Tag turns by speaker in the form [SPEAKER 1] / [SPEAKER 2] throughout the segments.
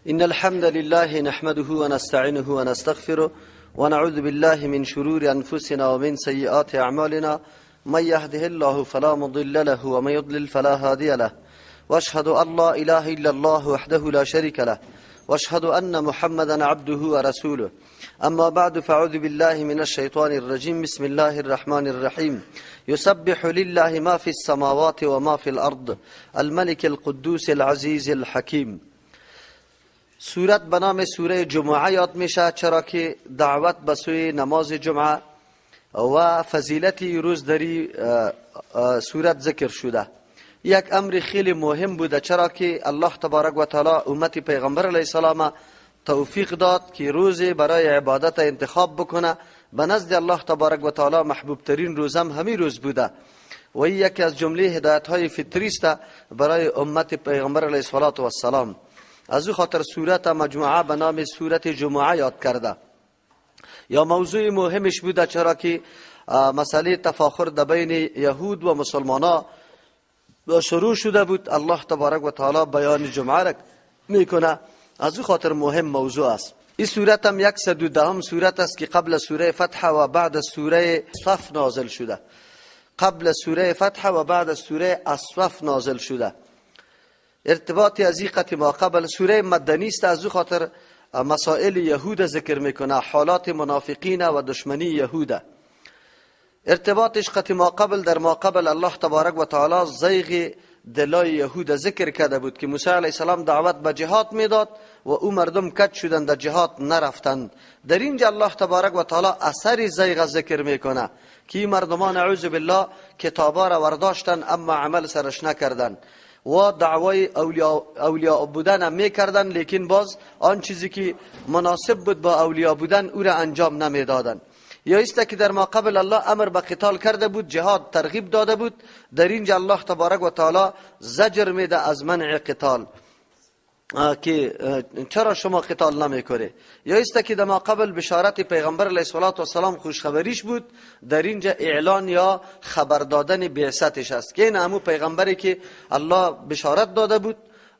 [SPEAKER 1] إن الحمد لله نحمده ونستعينه ونستغفره ونعوذ بالله من شرور أنفسنا ومن سيئات أعمالنا من يهده الله فلا مضل له ومن يضلل فلا هادي له وأشهد أن لا إله إلا الله وحده لا شريك له وأشهد أن محمدا عبده ورسوله أما بعد فأعوذ بالله من الشيطان الرجيم بسم الله الرحمن الرحيم يسبح لله ما في السماوات وما في الأرض الملك القدوس العزيز الحكيم. سورت به نام سوره جمعه یاد میشه چرا که دعوت به سوی نماز جمعه و فضیلت روز دری سورت ذکر شده. یک امر خیلی مهم بوده چرا که الله تبارک و تعالی امت پیغمبر علیه السلام توفیق داد که روزی برای عبادت انتخاب بکنه. به نزد الله تبارک و تعالی محبوب ترین روزم همین روز بوده و یکی از جمله هدایت های فطری است برای امت پیغمبر علیه السلام. از او خاطر سورت مجموعه به نام سورت جمعه یاد کرده. یا موضوع مهمش بوده چرا که مسئله تفاخر در بین یهود و مسلمانان شروع شده بود. الله تبارک و تعالی بیان جمعه را میکنه، از او خاطر مهم موضوع است. این سورت هم 110 سورت است که قبل سوره فتح و بعد سوره صف نازل شده. قبل سوره فتح و بعد سوره الصف نازل شده. ارتباطی از این ما قبل سوره مدنی است، از او خاطر مسائل یهود ذکر میکنه، حالات منافقین و دشمنی یهود. ارتباطش ما قبل در ما قبل الله تبارک و تعالی زیغ دلای یهود ذکر کرده بود که موسی علیه السلام دعوت به جهاد میداد و او مردم کج شدند در جهاد نرفتند. در اینجا الله تبارک و تعالی اثر زیغ ذکر میکنه که مردمان اعوذ بالله کتابا را ورداشتن اما عمل سرش نکردند و دعوای اولیاء بودن هم میکردن، لیکن باز آن چیزی که مناسب بود با اولیاء بودن او را انجام نمیدادن. یا است که در ما قبل الله امر به قتال کرده بود، جهاد ترغیب داده بود. در اینجا الله تبارک و تعالی زجر میده از منع قتال که چرا شما قتال نمیکنه. یا است که در ما قبل بشارت پیغمبر علیه السلام خوشخبریش بود، در اینجا اعلان یا خبر دادن بعثتش است که این همون پیغمبری که الله بشارت داده بود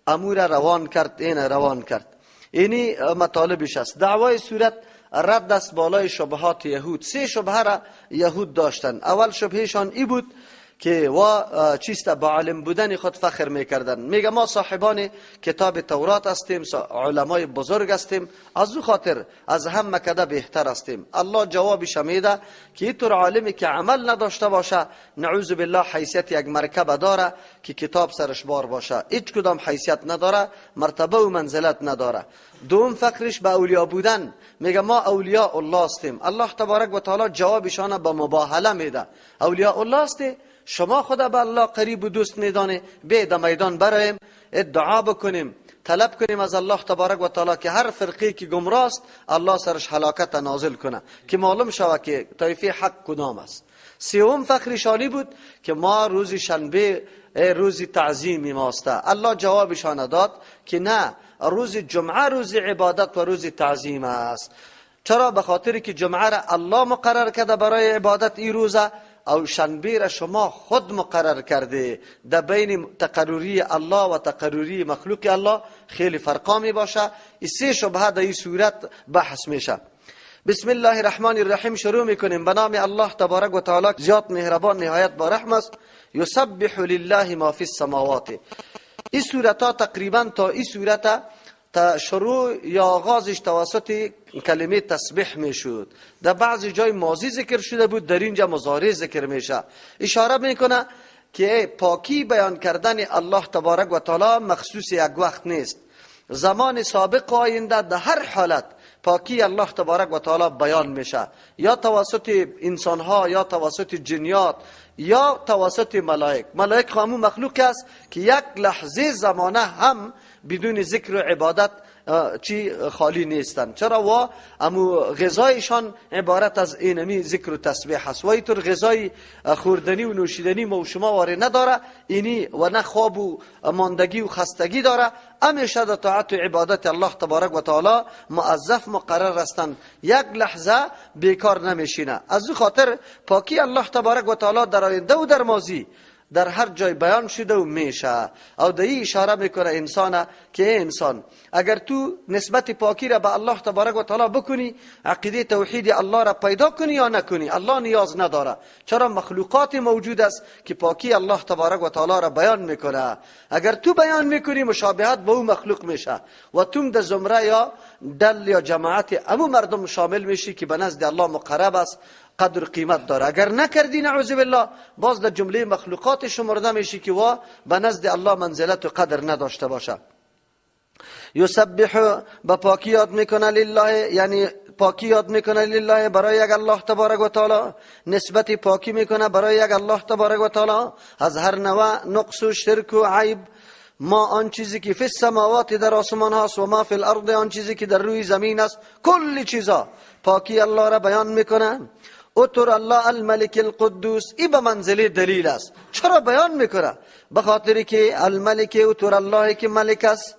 [SPEAKER 1] امور روان کرد، این روان کرد. اینی مطالبش است. دعوای سورت رد است بالای شبهات یهود. 3 شبهه را یهود داشتن. اول شبهشان ای بود که چیست با عالم بودن خود فخر میکردن. میگه ما صاحبان کتاب تورات هستیم، علمای بزرگ هستیم، از او خاطر از هم مکده بهتر هستیم. الله جوابش میده که اینطور عالمی که عمل نداشته باشه نعوذ بالله حیثیت یک مرکبه داره که کتاب سرش بار باشه، هیچ کدام حیثیت نداره، مرتبه و منزلت نداره. دوم فخرش به اولیاء بودن. میگه ما اولیاء الله هستیم. الله تبارک و تعالی جوابشان به مباهله میده. اولیاء الله هستی، شما خدا به الله قریب و دوست میدانه، بید میدان برایم ادعا بکنیم، طلب کنیم از الله تبارک و تعالی که هر فرقی که گمراه است الله سرش هلاکت نازل کنه که معلوم شود که طایفه حق کدام است. سوم فخرشانی بود که ما روز شنبه روز تعظیم ماست. الله جوابشان داد که نه، روز جمعه روز عبادت و روز تعظیم است. چرا؟ به خاطر که جمعه را الله مقرر کرده برای عبادت این روزه، او شنبه را شما خود مقرر کرده. در بین تقرری الله و تقرری مخلوق الله خیلی فرقا می باشه. این 3 شبهه در این صورت بحث میشه. بسم الله الرحمن الرحیم شروع میکنیم به نام الله تبارک و تعالی زیاد مهربان نهایت با رحم است. یسبح لله ما فی السماوات. این صورت ها تقریبا تا این صورت تا شروع یا آغازش توسط کلمه تسبیح میشد. در بعضی جای ماضی ذکر شده بود، در اینجا مضارع ذکر میشه. اشاره میکنه که پاکی بیان کردن الله تبارک و تعالی مخصوص یک وقت نیست. زمان سابق و آینده در هر حالت پاکی الله تبارک و تعالی بیان میشه، یا توسط انسانها، یا توسط جنیات، یا توسط ملائک. ملائک همون مخلوق است که یک لحظه زمانه هم بدون ذکر و عبادت خالی نیستند. چرا؟ و امو غذایشان عبارت از اینمی ذکر و تسبیح است. و اینطور غذای خوردنی و نوشیدنی ما و شما واره نداره، اینی و نه خواب و ماندگی و خستگی داره. همیشه در طاعت و عبادت الله تبارک و تعالی موظف مقرر هستند، یک لحظه بیکار نمیشینه. از او خاطر پاکی الله تبارک و تعالی در آینده و در ماضی در هر جای بیان شده و میشه. او در این اشاره میکنه انسان که انسان اگر تو نسبت پاکی را به الله تبارک و تعالی بکنی، عقیده توحید الله را پیدا کنی یا نکنی، الله نیاز نداره. چرا؟ مخلوقات موجود است که پاکی الله تبارک و تعالی را بیان میکنه. اگر تو بیان میکنی مشابهت به اون مخلوق میشه و تو در زمره یا دل یا جماعت امو مردم شامل میشی که به نزد الله مقرب است، قدر قیمت داره. اگر نکردی نعوذ بالله باز در جمله مخلوقات شمرده میشی که وا به نزد الله منزلت و قدر نداشته باشه. یسبح با پاکی یاد میکنه لله، یعنی پاکی یاد میکنه لله برای یک الله تبارک و تعالی، نسبت پاکی میکنه برای یک الله تبارک و تعالی از هر نوع نقص و شرک و عیب. ما آن چیزی که فی السماوات در آسمان هست و ما فی الارض آن چیزی که در روی زمین است، کل چیزا پاکی الله را بیان میکنه. اطر الله الملك القدوس، این به منزله دلیل است. چرا بیان میکنه؟ به خاطر که الملك اطر الله که ملک است.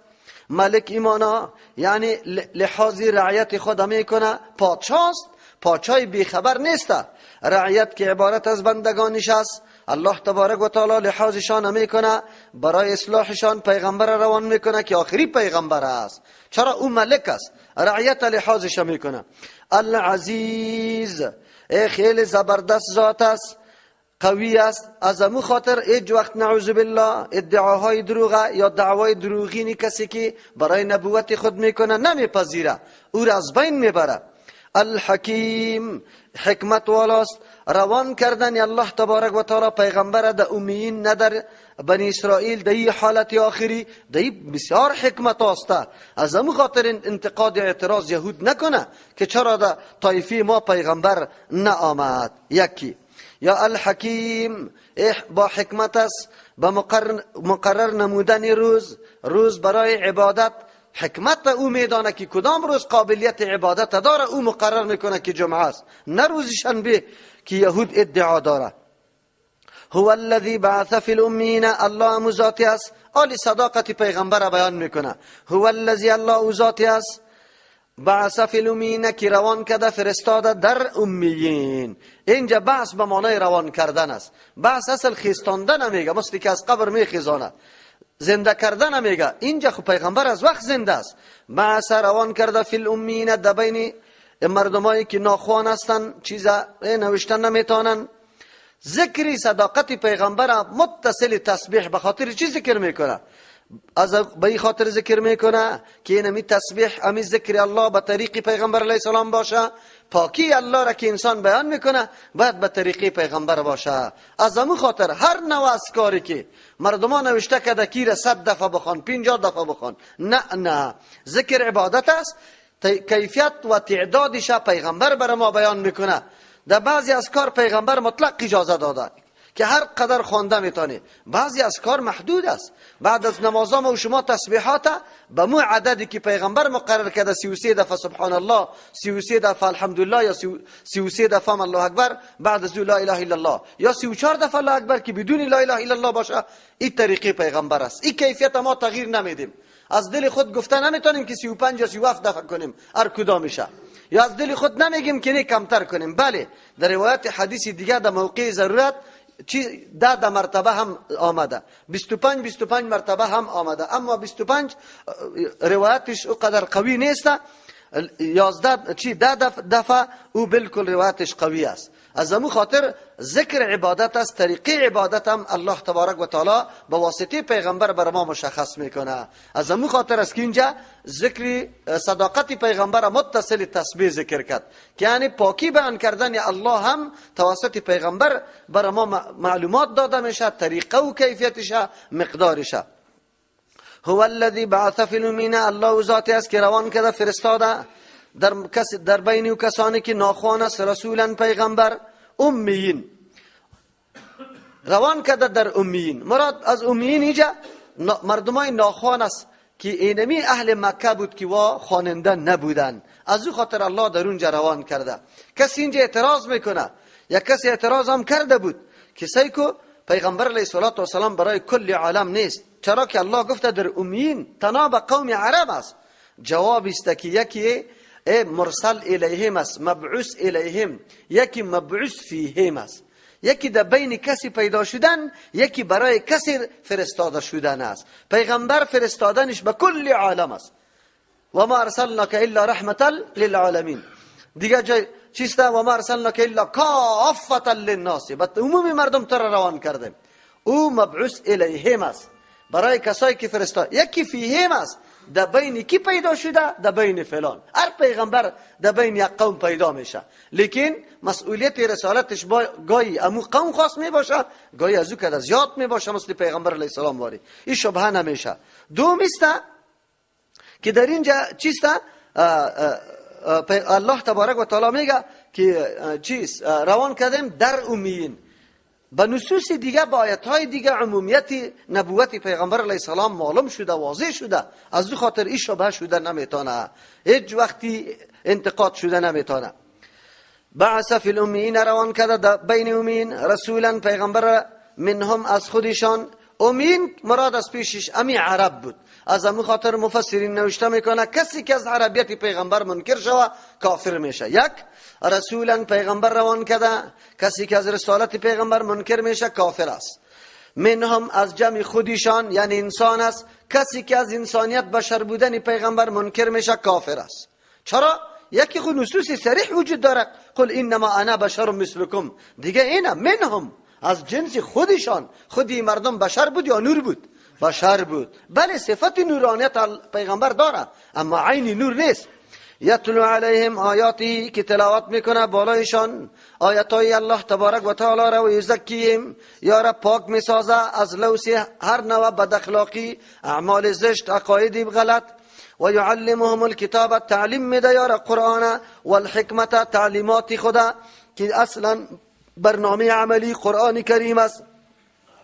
[SPEAKER 1] ملک ایمانا یعنی لحاظ رعیت خود میکنه، پادشاست، پادشاهی بیخبر نیست. رعیت که عبارت از بندگانش است، الله تبارک و تعالی لحاظشان میکنه، برای اصلاحشان پیغمبر روان میکنه که آخری پیغمبر است. چرا؟ او ملک است، رعیت لحاظش میکنه. العزیز، خیلی زبردست ذات است، قوی است. از امو خاطر هیچ وقت نعوذ بالله ادعاهای دروغه یا دعوای دروغینی کسی که برای نبوت خود میکنه نمیپذیره، او را از بین میبره. الحکیم، حکمت والاست. روان کردن الله تبارک و تعالی پیغمبر در امیین نه در بنی اسرائیل در این حالت آخری، در این بسیار حکمت است. از امو خاطر انتقاد اعتراض یهود نکنه که چرا در طایفه ما پیغمبر نآمد. یکی یا الحکیم، با حکمت است، با مقرر نمودن روز برای عبادت. حکمت او میدانه که کدام روز قابلیت عبادت داره، او مقرر میکنه که جمعه است، نه روز شنبه که یهود ادعا داره. هو الذی بعث فی الامین، الله مذاتی است. آل صداقت پیغمبر بیان میکنه. هو الذی، الله ذاتی است، بعث فی الامین که روان کرده، فرستاده در امیین. اینجا بعث به معنای روان کردن است. بعث اصل خیستاندن نمیگه، مثل که از قبر میخیزانه، زنده کردن نمیگه. اینجا خب پیغمبر از وقت زنده است. بعث روان کرده فی الامین، در بین مردمایی که ناخوان هستن، چیزا نوشتن نمیتونن. ذکری صداقت پیغمبر متصل تسبیح به خاطر چی ذکر میکنه؟ از به این خاطر ذکر میکنه که اینمی تسبیح، امی ذکر الله به طریق پیغمبر علیه السلام باشه. پاکی الله را که انسان بیان میکنه باید به طریق پیغمبر باشه. از همون خاطر هر نوع اذکاری که مردمان نوشته که کی را 100 دفعه بخوان، 50 دفعه بخوان، نه، ذکر عبادت است. کیفیت و تعدادش پیغمبر بر ما بیان میکنه. در بعضی اذکار پیغمبر مطلق اجازه داده که هر قدر خوانده میتونی. بعضی اذکار محدود است. بعد از نمازام و شما تسبیحات به مو عددی که پیغمبر مقرر کرده، 33 دفعه سبحان الله، 33 دفعه الحمدلله، یا 33 دفعه الله اکبر، بعد از لا اله الا الله، یا 34 دفعه الله اکبر که بدون لا اله الا الله باشه. این طریقه پیغمبر است. این کیفیت ما تغییر نمیدیم. از دل خود گفته نمیتونیم که 35 یا 37 دفعه کنیم هر کدام میشه، یا از دل خود نمیگیم که نه کمتر کنیم. بله، در روایت حدیث دیگه در موقع ضرورت 10 مرتبه هم آمده، 25 مرتبه هم آمده، اما 25 روایتش اونقدر قوی نیست. 10 دفعه او بالکل روایتش قوی است. از همون خاطر ذکر عبادت است، طریقه عبادت هم الله تبارک و تعالی به واسطه پیغمبر بر ما مشخص میکنه. از همون خاطر است که اینجا ذکر صداقت پیغمبر متصل تسبیح ذکر کرد که یعنی پاکی بیان کردن الله هم توسط پیغمبر بر ما معلومات داده میشه، طریقه و کیفیتش، مقدارش. هو الذی بعث فی الامین، الله ذاتی است که روان کرده، فرستاده در بین کسانی که ناخوان است، رسولا پیغمبر. امیین روان کرده در امیین. مراد از امیین اینجا مردمای ناخوان است که اینمی اهل مکه بود که وا خواننده نبودن، از او خاطر الله در اونجا روان کرده. کسی اینجا اعتراض میکنه، یا کسی اعتراض هم کرده بود که سیکو پیغمبر علیه السلام برای کل عالم نیست، چرا که الله گفته در امیین تنها به قوم عرب است. جواب است که یکی مرسل الیهم است، مبعوث الیهم، یکی مبعوث فیهم است. یکی در بین کسی پیدا شدن، یکی برای کسی فرستاده شدن است. پیغمبر فرستادنش به کل عالم است. و ما ارسلناک الا رحمتا للعالمین. دیگه جای چیسته و ما ارسلناک الا کافتا للناس، به عموم مردم تر روان کردیم. او مبعوث الیهم است، برای کسایی که فرستاد. یکی فیهم است، در بین کی پیدا شده؟ در بین فلان. هر پیغمبر در بین یک قوم پیدا میشه، لیکن مسئولیت رسالتش گاهی امو قوم خاص میباشه، گاهی از او که زیاد میباشه، مثل پیغمبر علیه السلام واری. این شبهه نمیشه. دوم است که در اینجا چیسته الله تبارک و تعالی میگه که روان کردیم در امیین. به نصوص دیگه، با آیاتهای دیگه عمومیت نبوت پیغمبر علیه السلام معلوم شده، واضح شده. از دو خاطر این شبهه شده نمیتونه، هیچ وقتی انتقاد شده نمیتونه. بعث فی الامیین، روان کرده بین امیین رسولا، پیغمبر منهم از خودشان. امین مراد از پیشش امی عرب بود. از امو خاطر مفسرین نوشته میکنه کسی که از عربیت پیغمبر منکر شوه کافر میشه. یک، رسولا پیغمبر روان کرده، کسی که از رسالت پیغمبر منکر میشه کافر است. منهم از جمع خودشان، یعنی انسان است، کسی که از انسانیت بشر بودن پیغمبر منکر میشه کافر است. چرا؟ یکی خود نصوصی صریح وجود داره، قل انما انا بشر مثلکم. دیگه اینا منهم از جنس خودشان. خودی مردم بشر بود یا نور بود؟ بشر بود. بله صفت نورانیت پیغمبر داره، اما عین نور نیست. یتلو علیهم آیاتی، که تلاوت میکنه بالایشان آیاتای الله تبارک و تعالی را، و یزکیهم، یا را پاک میسازه از لوث هر نوع بد اخلاقی، اعمال زشت، عقاید غلط. و یعلمهم الکتاب، تعلیم میده یا را قرآن، و الحکمت، تعلیمات خدا که اصلا برنامه عملی قرآن کریم است.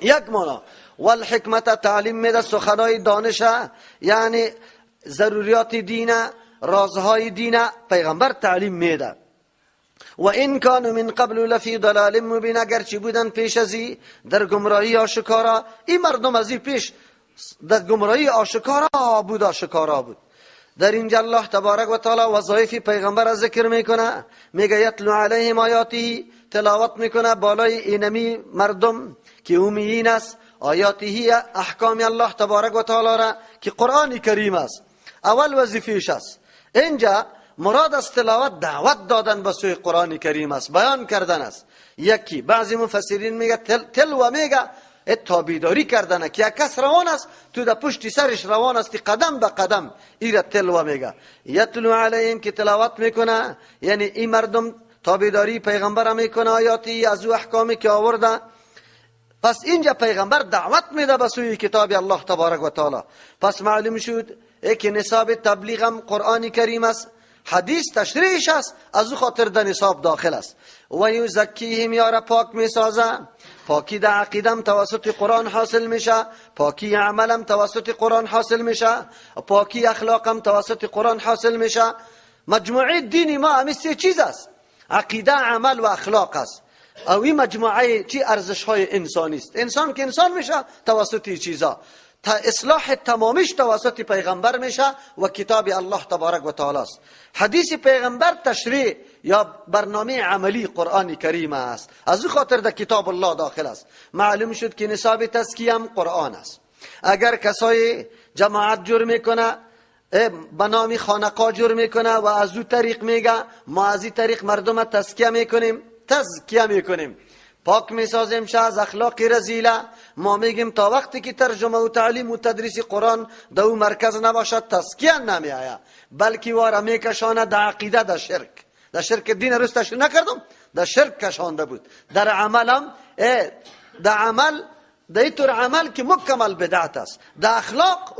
[SPEAKER 1] یک مانا والحکمت، تعلیم میده سخنای دانشه، یعنی ضروریات دینه، رازهای دینه پیغمبر تعلیم میده. و این کانوا من قبل لفی ضلال مبین، اگرچه بودن پیش ازی در گمراهی آشکارا. این مردم ازی پیش در گمراهی آشکارا بود. در اینجا الله تبارک و تعالی وظایف پیغمبر را ذکر میکنه، میگه یتلو علیهم آیاتی، تلاوت میکنه بالای اینمی مردم که امیین است، آیاتی احکام الله تبارک و تعالی را که قرآن کریم است. اول وظیفه‌اش است. اینجا مراد از تلاوت دعوت دادن به سوی قرآن کریم است، بیان کردن است. یکی بعضی مفسرین میگه تلو میگه تابیداری کردن، که یک کس روان است تو در پشت سرش روان است قدم به قدم، ایره تلو میگه. یتلو علیهم، که تلاوت میکنه، یعنی این مردم تابیداری پیغمبر میکنه آیاتی از او احکامی که آورده. پس اینجا پیغمبر دعوت میده به سوی کتاب الله تبارک و تعالی. پس معلوم شد که نصاب تبلیغ هم قرآن کریم است، حدیث تشریحش است، از او خاطر در نصاب داخل است. و یزکیهم، یا را پاک میسازه. پاکی در عقیدم توسط قرآن حاصل میشه، پاکی عملم توسط قرآن حاصل میشه، پاکی اخلاقم توسط قرآن حاصل میشه. مجموعه دین ما همین سه چیز است، عقیده، عمل و اخلاق است. او این مجموعه چی ارزش های انسانی است. انسان که انسان میشه توسط این چیزا، تا اصلاح تمامیش توسط پیغمبر میشه و کتاب الله تبارک و تعالی است. حدیث پیغمبر تشریح یا برنامه عملی قرآن کریم است، از او خاطر در کتاب الله داخل است. معلوم شد که نصاب تزکیه هم قرآن است. اگر کسای جماعت جرم میکنه، به نام خانقاه جرم میکنه و از او طریق میگه ما از این طریق مردم تزکیه میکنیم، پاک میسازیم شه از اخلاق رذیله. ما میگیم تا وقتی که ترجمه و تعلیم و تدریس قرآن در او مرکز نباشد تزکیه نمیآید، بلکه واره میکشانه در عقیده، در شرک دین رستش نکردم، در شرک کشانده بود. در عملم در عمل در اینطور عمل که مکمل بدعت است. در اخلاق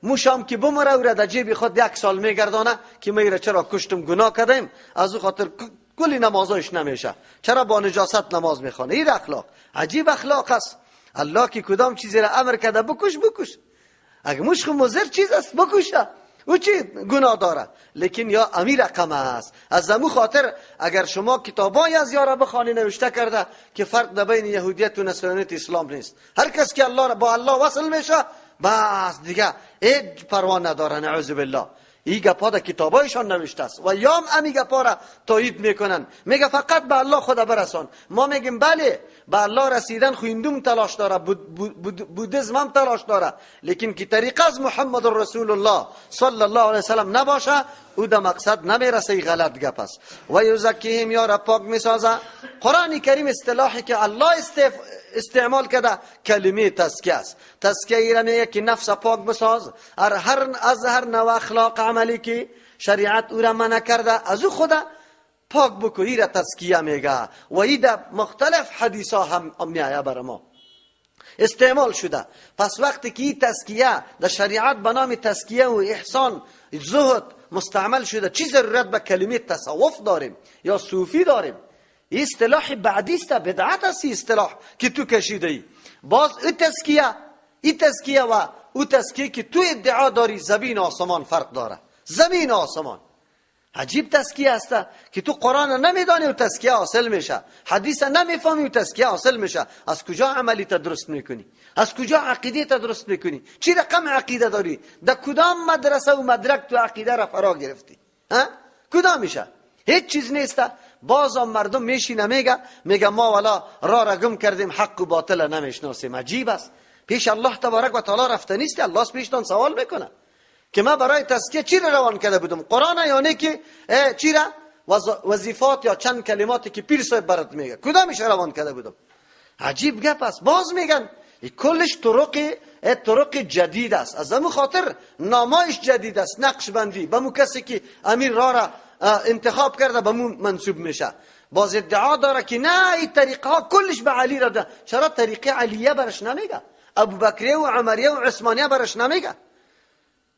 [SPEAKER 1] موشام که بمره و را در جیب خود 1 سال میگردانه که میره چرا کشتم گناه کردم، از او خاطر کلی نمازایش نمیشه، چرا با نجاست نماز میخوانه. این اخلاق عجیب اخلاق است. الله که کدام چیزی را امر کرده بکش، اگه مشخ مضر چیز است بکشه، او چی گناه داره، لیکن یا امیر رقم است. از امو خاطر اگر شما کتابای از یارا بخوانی نوشته کرده که فرق بین یهودیت و نصرانیت اسلام نیست. هر کس که الله با الله وصل میشه بس دیگه هیچ پروا نداره، نعوذ بالله. این گپا در کتابایشان نوشته است و یا امی گپا را تایید میکنن. میگه فقط به الله خدا برسان. ما میگیم بله به الله رسیدن خو هندوم تلاش داره، بودیسم هم تلاش داره، لیکن که طریقه از محمد رسول الله صلی الله علیه وسلم نباشه او در مقصد نمیرسه. ای غلط گپ است. و یزکیهم یا را پاک میسازه. قرآن کریم اصطلاحی که الله استعمال کرده کلمه تزکیه است. تزکیه ایران میگه که نفس پاک بساز از هر نوع اخلاق عملی که شریعت او را منع کرده از او خدا پاک بکو. این را تزکیه میگه و این در مختلف حدیث ها هم میایه بر ما استعمال شده. پس وقتی که این تزکیه در شریعت به نام تزکیه و احسان زهد مستعمل شده، چی ضرورت به کلمه تصوف داریم یا صوفی داریم؟ این اصطلاح بعدی است، بدعت است اصطلاح که تو کشیده ای. باز این تزکیه و او تزکیه که تو ادعا داری زمین آسمان فرق داره. زمین آسمان. عجیب تزکیه است که تو قرآن نمیدانی و تزکیه حاصل میشه، حدیث نمیفهمی و تزکیه حاصل میشه. از کجا عملی تا درست میکنی؟ از کجا عقیده تا درست میکنی؟ چی رقم عقیده داری؟ در کدام مدرسه و مدرک تو عقیده را فرا گرفتی؟ کدام میشه؟ هیچ چیز نیست. باز مردم میشینه میگه ما والا را گم کردیم، حق و باطل نمیشناسیم. عجیب است. پیش الله تبارک و تعالی رفته نیستی، الله پیشتان سوال میکنه که من برای تزکیه چی روان کرده بودم؟ قرآن یا نه که چی را وظیفات یا چند کلماتی که پیر صاحب برات میگه کدامش روان کرده بودم؟ عجیب گپ است. باز میگن کلش طرق جدید است. از همون خاطر نامایش جدید است. نقشبندی به مو کسی که امیر را انتخاب کرده به مو منصوب میشه. باز ادعا داره که نه این طریقه ها کلش به علی را ده. چرا طریقه علیه برش نمیگه؟ ابوبکریه و عمریه و عثمانیه برش نمیگه؟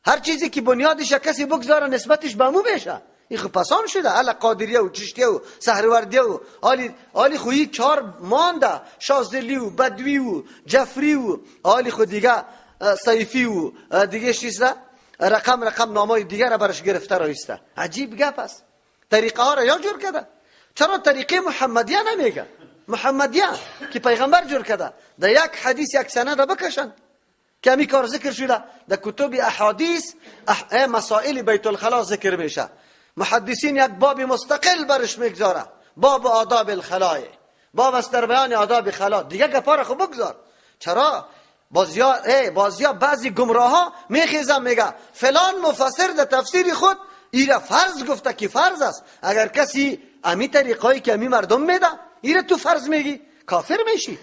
[SPEAKER 1] هر چیزی که بنیادش کسی بگذاره نسبتش به مو بشه. این خب پسان شده. الا قادریه و چشتیه و سهروردیه و آلی خویی چار مانده، شازدلی و بدوی و جفری و آلی خود دیگه صیفی و دیگه چیزه رقم نامای دیگه را برش گرفته رایسته. عجیب گپ است. طریقه ها را یا جور کرده. چرا طریقه محمدیه نمیگه؟ محمدیه که پیغمبر جور کرده در یک حدیث یک سند بکشن که همی کار ذکر شده در کتب احادیث مسائل بیت الخلا ذکر میشه. محدثین یک باب مستقل برش میگذاره، باب آداب الخلاه، باب است در بیان آداب خلا. دیگه گپا را خب بگذار. چرا؟ بازیا بعضی گمراه ها میخیزن میگه فلان مفسر در تفسیر خود ایره فرض گفته که فرض است. اگر کسی امی طریقایی که امی مردم میده ایره تو فرض میگی کافر میشی.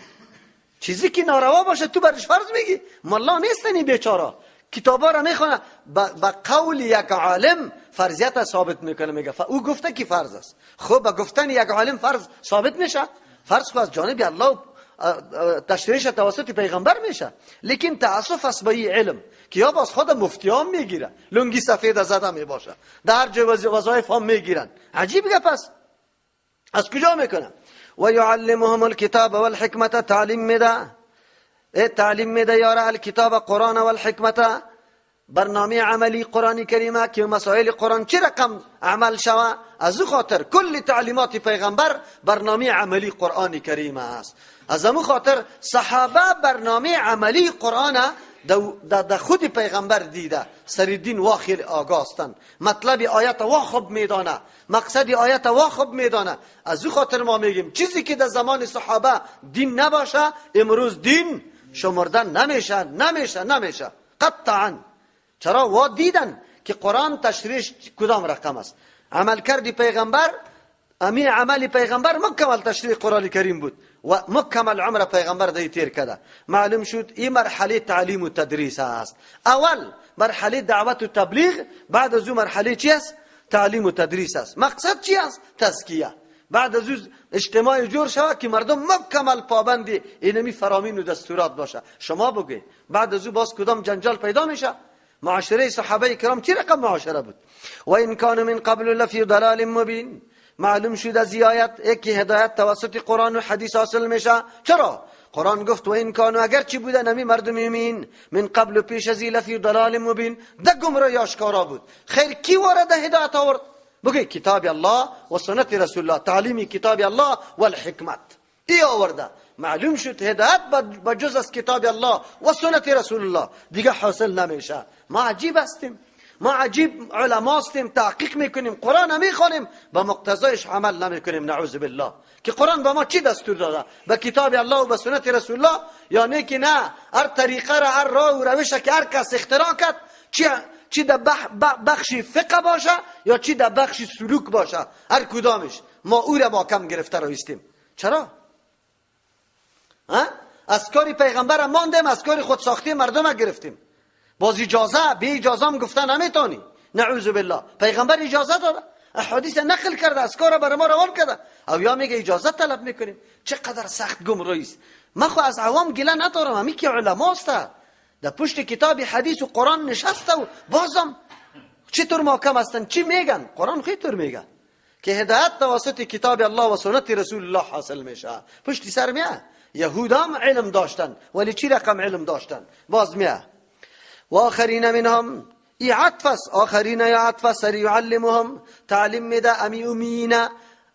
[SPEAKER 1] چیزی که ناروا باشه تو برش فرض میگی. ملا نیستنی بیچاره، کتابا را میخونه با قول یک عالم فرضیت ثابت میکنه، میگه او گفته که فرض است. خب با گفتن یک عالم فرض ثابت میشه؟ فرض از جانب الله تشریعش توسط پیغمبر میشه. لیکن تعصف است به علم که یا باز خود مفتیان میگیره، لنگی سفید زده میباشه، در جای وظایف هم میگیرن. عجیب گپ است. از کجا میکنه؟ و یعلمهم الکتاب والحکمت، تعلیم میده یاره الکتاب قرآن والحکمت، برنامه عملی قرآن کریمه که مسائل قرآن چه رقم عمل شوه. از او خاطر کل تعلیمات پیغمبر برنامه عملی قرآن کریمه است. از امو خاطر صحابه برنامه عملی قرآن در خود پیغمبر دیده، سر دین واخیل آگاستن، مطلب آیت وا خوب میدانه، مقصد آیت وا خوب میدانه. از او خاطر ما میگیم چیزی که در زمان صحابه دین نباشه امروز دین شمردن نمیشه قطعا. چرا؟ وا دیدن که قرآن تشریحش کدام رقم است. عمل کردی پیغمبر، امین عملی پیغمبر مکمل تشریح قرآن کریم بود و مکمل عمر پیغمبر دی تیر کرده. معلوم شد این مرحله تعلیم و تدریس است. اول مرحله دعوت و تبلیغ، بعد از اون مرحله چی است؟ تعلیم و تدریس است. مقصد چی است؟ تزکیه. بعد از اون اجتماع جور شود که مردم مکمل پابند اینمی فرامین و دستورات باشه. شما بگید بعد از اون باز کدام جنجال پیدا میشه؟ معاشره صحابه کرام چی رقم معاشره بود؟ و این کان من قبل لفی ضلال مبین. معلوم شد از آیت که هدایت توسط قرآن و حدیث حاصل میشه. چرا؟ قرآن گفت و این کانو اگر چی بودن نمی مردم یمین من قبل و پیش از لفی ضلال مبین، ده گمراه آشکارا بود. خیر کی وارد هدایت آورد؟ بگی کتاب الله و سنت رسول الله، تعلیم کتاب الله و الحکمت ای آورده. معلوم شد هدایت با جز از کتاب الله و سنت رسول الله دیگه حاصل نمیشه. ما عجیب هستیم. ما عجیب علماستیم، تحقیق میکنیم، قرآن میخوانیم، به مقتضایش عمل نمیکنیم. نعوذ بالله. که قرآن به ما چی دستور داده؟ به کتاب الله و به سنت رسول الله؟ یا نه که نه، هر طریقه را، هر راه و روش که هر کس اختراع کرد، چی در بخش فقه باشه یا چی در بخش سلوک باشه، هر کدامش ما او را با کم گرفته رایستیم. چرا؟ از کاری پیغمبر ماندیم، از کاری خود ساختی مردم گرفتیم. باز اجازه به اجازه هم گفتن نمیتونی. نعوذ بالله. پیغمبر اجازه داده، احادیث نقل کرده، از کار برای ما روان کرده، او یا میگه اجازه طلب میکنیم. چقدر سخت گمراهی است. من خو از عوام گله ندارم، همی که علماست در پشت کتاب حدیث و قرآن نشسته و بازم چطور محکم هستن، چی میگن؟ قرآن خیلی طور میگه که هدایت توسط کتاب الله و سنت رسول الله حاصل میشه. پشت سر میه. یهود هم علم داشتن، ولی چی رقم علم داشتن؟ باز میه. و آخرین منهم، ای عطف است. آخرین یا عطف سر یعلمهم، تعلیم میده امی امین،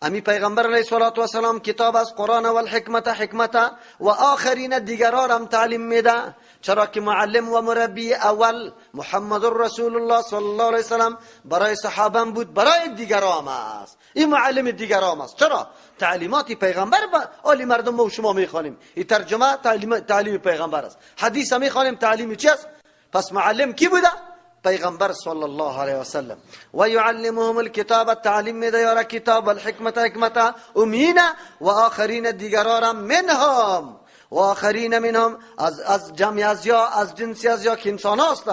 [SPEAKER 1] امی پیغمبر علیه الصلاة والسلام کتاب از قرآن و الحکمت، حکمت، و آخرین دیگران هم تعلیم میده. چرا که معلم و مربی اول محمد رسول الله صلی الله علیه وسلم برای صحابه بود، برای دیگران است. این معلم دیگران است. چرا؟ تعلیمات پیغمبر با آلی مردم ما و شما میخوانیم. این ترجمه تعلیم پیغمبر است. حدیث میخوانیم، تعلیم چی است؟ پس معلم کی بوده؟ پیغمبر صلی الله علیه وسلم. و یعلمهم الکتاب، تعلیم میده یارا کتاب، الحکمت، حکمت، امین، و آخرین دیگران منهم، و آخرین منهم از جمعی از یا از جنسی از یا که انسان هست،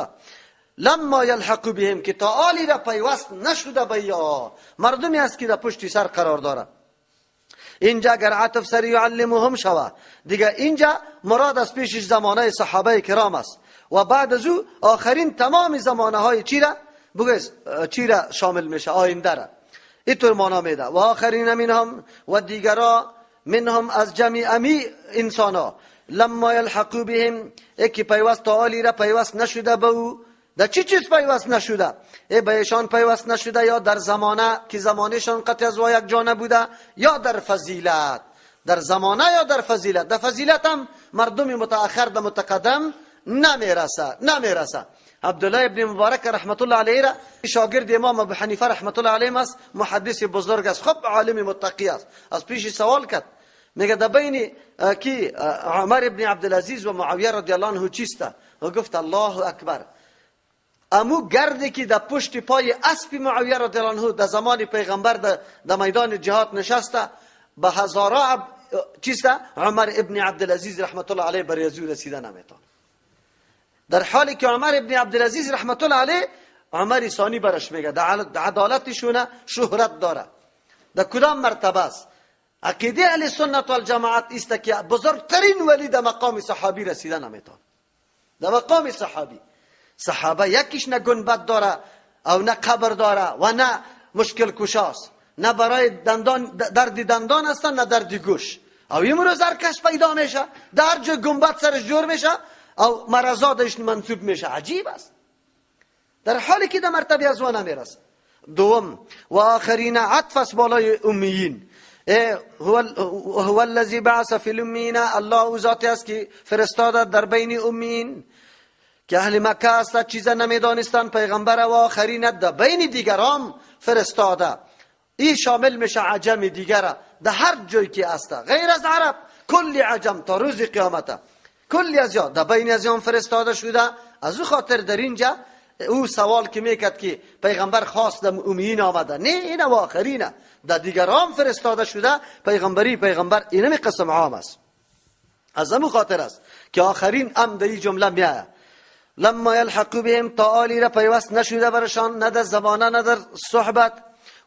[SPEAKER 1] لما یلحق بهم، که تا آلی را پیوست نشده به یا مردمی است که در پشت سر قرار داره. اینجا اگر عطف سر یعلمهم شوه دیگه، اینجا مراد از پیشش زمانه صحابه کرام است و بعد از او آخرین تمام زمانه های چی را چی را شامل میشه؟ آینده را. اینطور معنا میده. و آخرین منهم، و دیگرا منهم از جمعی امی انسانا، لما یلحقو بهم، یکی پیوست تعالی را پیوست نشده به او. در چی چیز پیوست نشده؟ بهشان پیوست نشده یا در زمانه که زمانهشان قطع از یک جا نبوده، یا در فضیلت. در زمانه یا در فضیلت. در فضیلت هم مردم متأخر در متقدم نمیرسه. عبدالله ابن مبارک رحمت الله علیه را شاگرد امام ابو حنیفه رحمت الله علیه است، محدث بزرگ است، خب عالم متقی است. از پیش سوال کرد، میگه در بین کی عمر ابن عبدالعزیز و معاویه رضی الله عنه چیسته؟ و گفت الله اکبر، امو گردی که در پشت پای اسب معاویه رضی الله عنه در زمان پیغمبر در میدان جهاد نشسته، به هزارا چیسته عمر ابن عبدالعزیز رحمت الله علیه بر یزو رسیده نمیتونه. در حالی که عمر ابن عبدالعزیز رحمت الله علیه، عمر ثانی برش میگه، در عدالتشونه شهرت داره. در کدام مرتبه است؟ عقیده اهل سنت والجماعت است که بزرگترین ولی در مقام صحابی رسیده نمیتونه. در مقام صحابه یکیش نه گنبد داره او نه قبر داره و نه مشکل کشاست، نه برای درد دندان هستن نه درد گوش. او امروز هر کس پیدا میشه، در جا گنبد سرش جور میشه او مرضاتش منصوب میشه. عجیب است. در حالی که در مرتبه از وانه میرسه. دوم، و آخرین عطف است بالای امیین. هو الذی بعث فی الامیین، الله او ذاتی است که فرستاده در بین امیین که اهل مکه است، چیزا نمیدانستند، پیغمبر و آخرین در بین دیگران فرستاده. این شامل میشه عجم دیگره در هر جایی که است، غیر از عرب، کلی عجم تا روز قیامت، کلی از یا در بین از یان فرستاده شده. از او خاطر در اینجا او سوال که میکرد که پیغمبر خاص در امیین آمده، نه، این و آخرینه در دیگران فرستاده شده. پیغمبر اینمی قسم عام است. از همون خاطر است که آخرین ام در این جمله میآید. لما یلحقو بهم، تا آلی را پیوست نشده برشان، نه در زمانه نه در صحبت.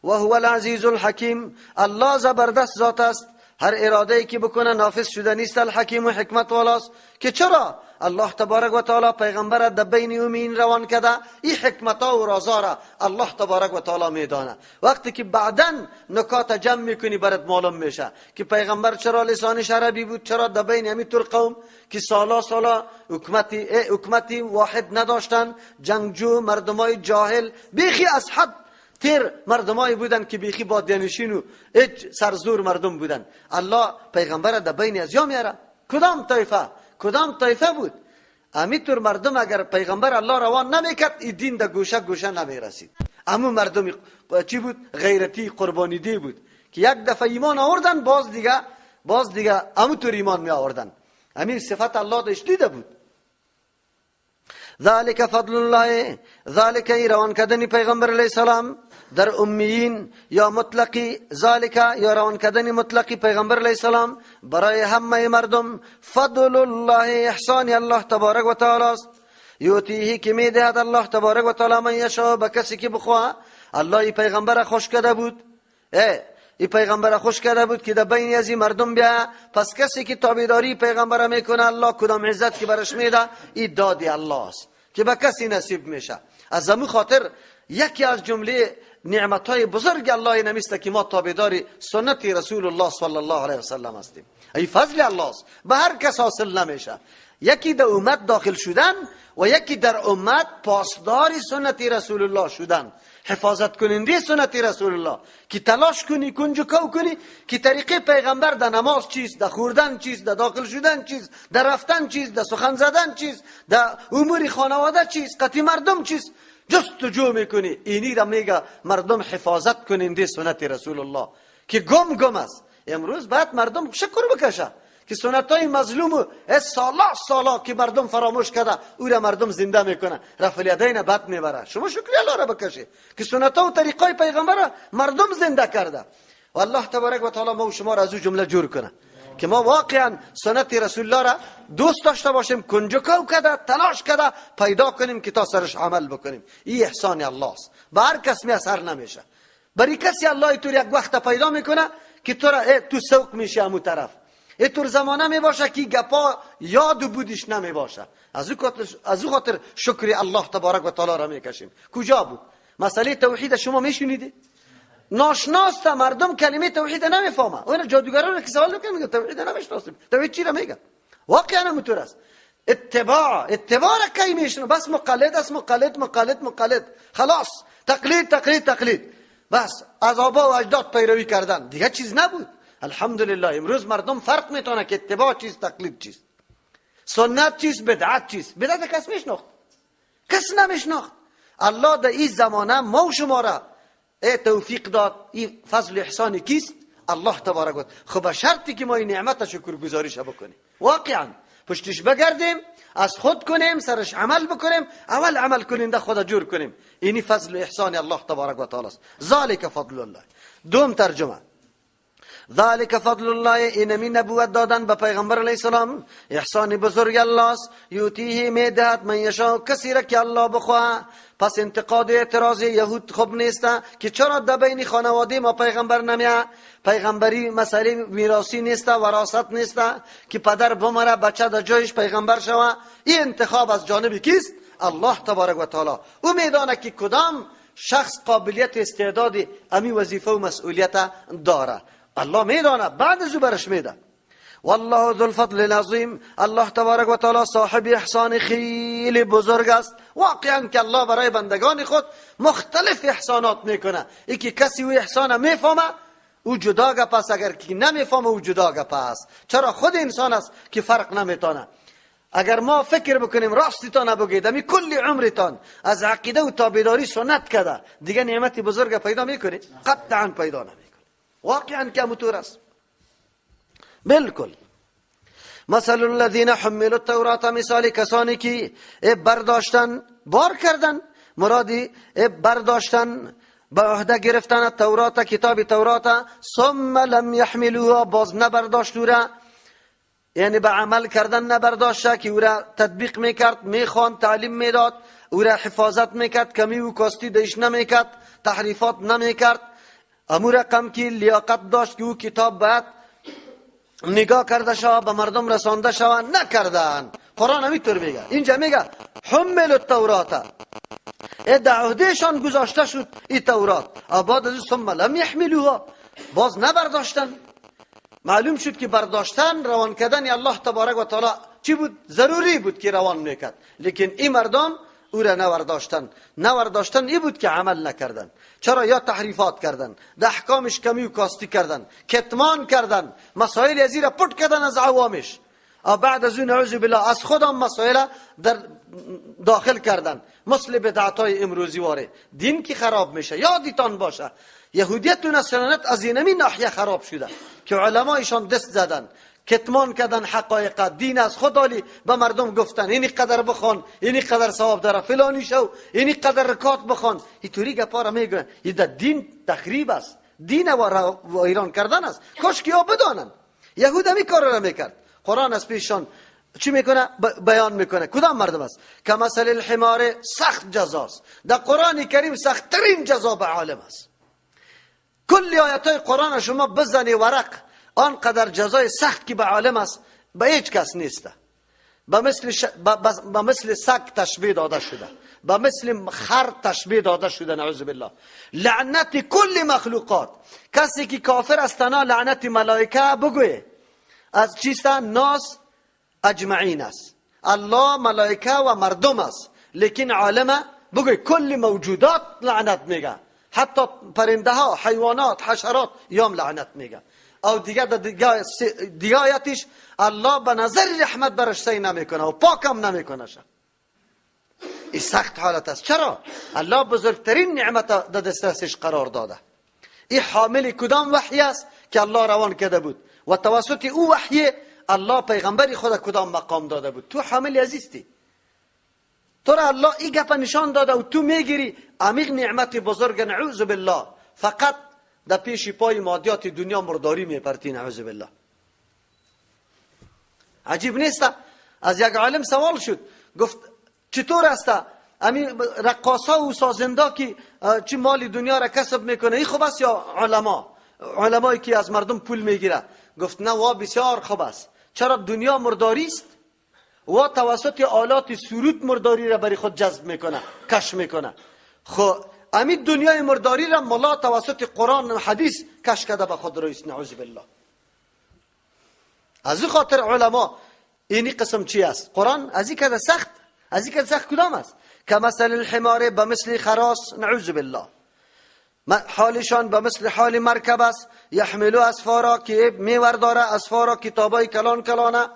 [SPEAKER 1] و هو العزیز الحکیم، الله زبردست ذات است، هر اراده ای که بکنه نافذ شده نیست. الحکیم و حکمت والاست. که چرا الله تبارک و تعالی پیغمبر در بین امین روان کرده؟ این حکمت ها و رازا را الله تبارک و تعالی میدانه. وقتی که بعداً نکات جمع میکنی برات معلوم میشه که پیغمبر چرا لسانش عربی بود، چرا در بین همین طور قوم که سالا حکمتی واحد نداشتن، جنگجو، مردمای جاهل، بیخی از حد تیر مردمایی بودن که بیخی بادیانشین و سرزور مردم بودن. الله پیغمبر در بین از یا میاره. کدام طایفه بود؟ همینطور مردم اگر پیغمبر الله روان نمیکرد این دین در گوشه گوشه نمیرسید. اما مردم چی بود؟ غیرتی، قربانی دی بود که یک دفعه ایمان آوردن، باز دیگه همونطور ایمان می آوردن. همین صفت الله داشت دیده بود. ذالک فضل الله، ذالک روان کردن پیغمبر علیه السلام در امیین یا مطلقی، ذالک یا روان کردن مطلقی پیغمبر علیه السلام برای همه مردم، فضل الله احسان الله تبارک و تعالی است، یوتیه که می دهد الله تبارک و تعالی من یشاء، به کسی که بخواه. الله ای پیغمبر خوش کرده بود، ای پیغمبر خوش کرده بود که در بین از این مردم بیا. پس کسی که تابعداری پیغمبر میکنه، الله کدام عزت که برش میده، این دادی الله است که به کسی نصیب میشه. از همون خاطر یکی از جمله نعمتهای بزرگ الله نمیسته که ما تابعداری سنت رسول الله صلی الله علیه و سلم هستیم. ای فضل الله است، به هر کس حاصل نمیشه. یکی در امت داخل شدن و یکی در امت پاسدار سنت رسول الله شدن، حفاظت کننده سنت رسول الله، که تلاش کنی کنج کو کنی که طریقه پیغمبر در نماز چیست، در خوردن چیست، در داخل شدن چیست، در رفتن چیست، در سخن زدن چیست، در امور خانواده چیست، قطعی مردم چیست، جستجو میکنی. اینی را میگه مردم حفاظت کننده سنت رسول الله که گم است. امروز بعد مردم شکر بکشه که سنت های مظلوم سالا که مردم فراموش کرده او را مردم زنده میکنه، رفع الیدین بد میبره. شما شکر الله را بکشه که سنت ها و طریقای پیغمبر مردم زنده کرده. و الله تبارک و تعالی ما و شما را از او جمله جور کنه که ما واقعا سنت رسول الله را دوست داشته باشیم، کنجکاو کرده تلاش کرده پیدا کنیم که تا سرش عمل بکنیم. این احسان الله است، به هر کس میسر نمیشه. برای کسی الله اینطور یک وقت پیدا میکنه که تو سوق میشه همون طرف. اینطور زمانه می باشه که گپا یاد بودیش نمی باشه. از او خاطر شکر الله تبارک و تعالی را میکشیم. کجا بود مسئله توحید شما میشنیدی؟ ناشناس مردم کلمه توحید نمیفهمه. اون جادوگران که سوال میکنن میگه توحید نمیشناسیم. توحید چی را میگه؟ واقعا همونطور است. اتباع را کی میشنه؟ بس مقلد است، مقلد خلاص، تقلید بس از آبا و اجداد پیروی کردن، دیگه چیز نبود. الحمدلله امروز مردم فرق میتونه که اتباع چیست، تقلید چیست، سنت چیست، بدعت چیست. بدعت کس میشناخت؟ کس نمیشناخت. الله در این زمانه ما و شما را توفیق داد. این فضل و احسان کیست؟ الله تبارک و تعالی. خب شرطی که ما این نعمت شکرگزاریش بکنیم، واقعا پشتش بگردیم، از خود کنیم، سرش عمل بکنیم، اول عمل کننده خدا جور کنیم. اینی فضل و احسان الله تبارک و تعالی است. ذالک فضل الله. دوم ترجمه، ذالک فضل الله، اینمی نبوت دادن به پیغمبر علیه السلام احسان بزرگ الله است. یوتیه میدهد من یشاء، کسی را که الله بخواه. پس انتقاد اعتراض یهود خوب نیسته که چرا در بین خانواده ما پیغمبر نمیه. پیغمبری مسئله میراثی نیسته، وراثت نیسته که پدر بمره بچه در جایش پیغمبر شوه. این انتخاب از جانب کیست؟ الله تبارک و تعالی. او میدانه که کدام شخص قابلیت استعداد امی وظیفه و مسئولیت داره. الله میدانه، بعد از او برش میده. والله ذو الفضل العظیم، الله تبارک و تعالی صاحب احسان خیلی بزرگ است. واقعا که الله برای بندگان خود مختلف احسانات میکنه. یکی کسی او احسان میفهمه او جدا گپ است، اگر کی نمیفهمه او جدا گپ است. چرا خود انسان است که فرق نمیتونه. اگر ما فکر بکنیم راستیتان بگید امی کل عمرتان از عقیده و تابعداری سنت کرده، دیگه نعمت بزرگ پیدا میکنید؟ قطعا پیدا نمیکنید. واقعا که همونطور است. بالکل. مثل الذین حملوا التوراة، مثال کسانی که برداشتن، بار کردن، مرادی برداشتن، به عهده گرفتن تورات، کتاب تورات، ثم لم يحملوها، باز نبرداشت او را، یعنی به عمل کردن نبرداشت که او را تطبیق میکرد، میخواند، تعلیم میداد، او را حفاظت میکرد، کمی و کاستی دیش نمیکرد، تحریفات نمیکرد. امو رقم که لیاقت داشت که او کتاب باید نگاه کرده شود، به مردم رسانده شود، نکردن. قرآن همینطور میگه. اینجا میگه حمل التورات، در عهدهشان گذاشته شد این تورات، بعد از ثم لم يحملوها، باز نبرداشتن. معلوم شد که برداشتن، روان کردن الله تبارک و تعالی چی بود؟ ضروری بود که روان میکرد، لیکن این مردم او را نورداشتن ای بود که عمل نکردن. چرا؟ یا تحریفات کردن، در احکامش کمی و کاستی کردن، کتمان کردن، مسائل ازی را پٹ کردن از عوامش. بعد از اون نعوذ بالله از خودم مسائل در داخل کردن، مثل بدعت‌های امروزی واره. دین کی خراب میشه. یادتان باشه یهودیت و نصرانیت از اینمی ناحیه خراب شده که علمایشان دست زدن، کتمان کردن حقایق دین از خود عالی به مردم گفتن اینی قدر بخوان، اینی قدر ثواب داره، فلانی شو، اینی قدر رکات بخوان. اینطوری گپا را میگن. این دین تخریب است، دین و ایران کردن است. کاش که بدانن. یهود همی کار را میکرد. قرآن از پیششان چی میکنه؟ بیان میکنه. کدام مردم است که مثل الحمار سخت جزاست. در قرآن کریم سخت ترین جزا به عالم است. کل آیاتای قرآن شما بزنی ورق، آنقدر جزای سخت که به عالم است به هیچ کس نیسته. به مثل سگ تشبیه داده شده، به مثل خر تشبیه داده شده. نعوذ بالله. لعنت کل مخلوقات. کسی که کافر است تنها لعنت ملائکه بگویه از چیست؟ ناس اجمعین است. الله، ملائکه و مردم است، لیکن عالم بگوی کل موجودات لعنت میگه. حتی پرنده ها، حیوانات، حشرات یام لعنت میگه. او دیگه آیتش الله به نظر رحمت برش سی نمیکنه و پاکم نمیکنه. این سخت حالت است. چرا؟ الله بزرگترین نعمت در دسترسش قرار داده. این حامل کدام وحی است که الله روان کرده بود و توسط او وحی الله پیغمبری خود کدام مقام داده بود. تو حامل عزیزی، تو را الله این گپ نشان داده و تو میگیری. عمیق نعمت بزرگ. نعوذ بالله. فقط در پیش پای مادیات دنیا مرداری میپرتی. نعوذ بالله. عجیب نیست؟ از یک عالم سوال شد، گفت چطور است امی رقاصا و سازنده که چی مال دنیا را کسب میکنه این خوب است یا علمایی که از مردم پول میگیره؟ گفت نه، وا بسیار خوب است. چرا؟ دنیا مرداری است و توسط آلات سرود مرداری را برای خود جذب میکنه، کش میکنه. خب امی دنیای مرداری را ملا توسط قرآن و حدیث کش کرده به خود رویست. نعوذ بالله. از این خاطر علما اینی قسم چی است؟ قرآن از این کده سخت، از این کده سخت کدام است؟ که مثل الحمار به مثل خراس. نعوذ بالله. حالشان به مثل حال مرکب است. یحملو اسفارا که میورداره، اسفارا کتابای کلان کلانه.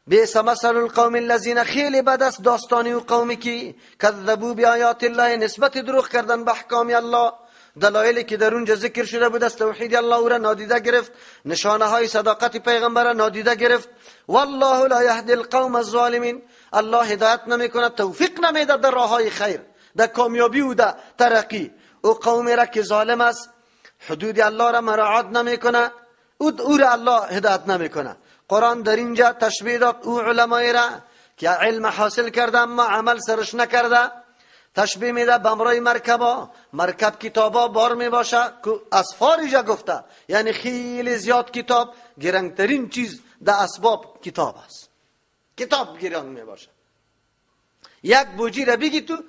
[SPEAKER 1] بیس مثل القوم الذین، خیلی بد است داستانی و قومی که کذبوا بآیات الله، نسبت دروغ کردن به احکام الله. دلایلی که در اونجا ذکر شده بود از توحید الله او را نادیده گرفت، نشانه های صداقت پیغمبر را نادیده گرفت. والله لا یهدی القوم الظالمین. الله هدایت نمیکنه، توفیق نمیده در راه های خیر، در کامیابی و در ترقی. او قومی را که ظالم است، حدود الله را مراعات نمیکنه، او را الله هدایت نمیکنه. قرآن در اینجا تشبیه داد او علمای را که علم حاصل کرده اما عمل سرش نکرده. تشبیه میده به امرای مرکبا. مرکب کتابا بار می باشه که اسفار جا گفته، یعنی خیلی زیاد کتاب. گرانترین چیز در اسباب کتاب است. کتاب گران می باشه. یک بوجی را بگی تو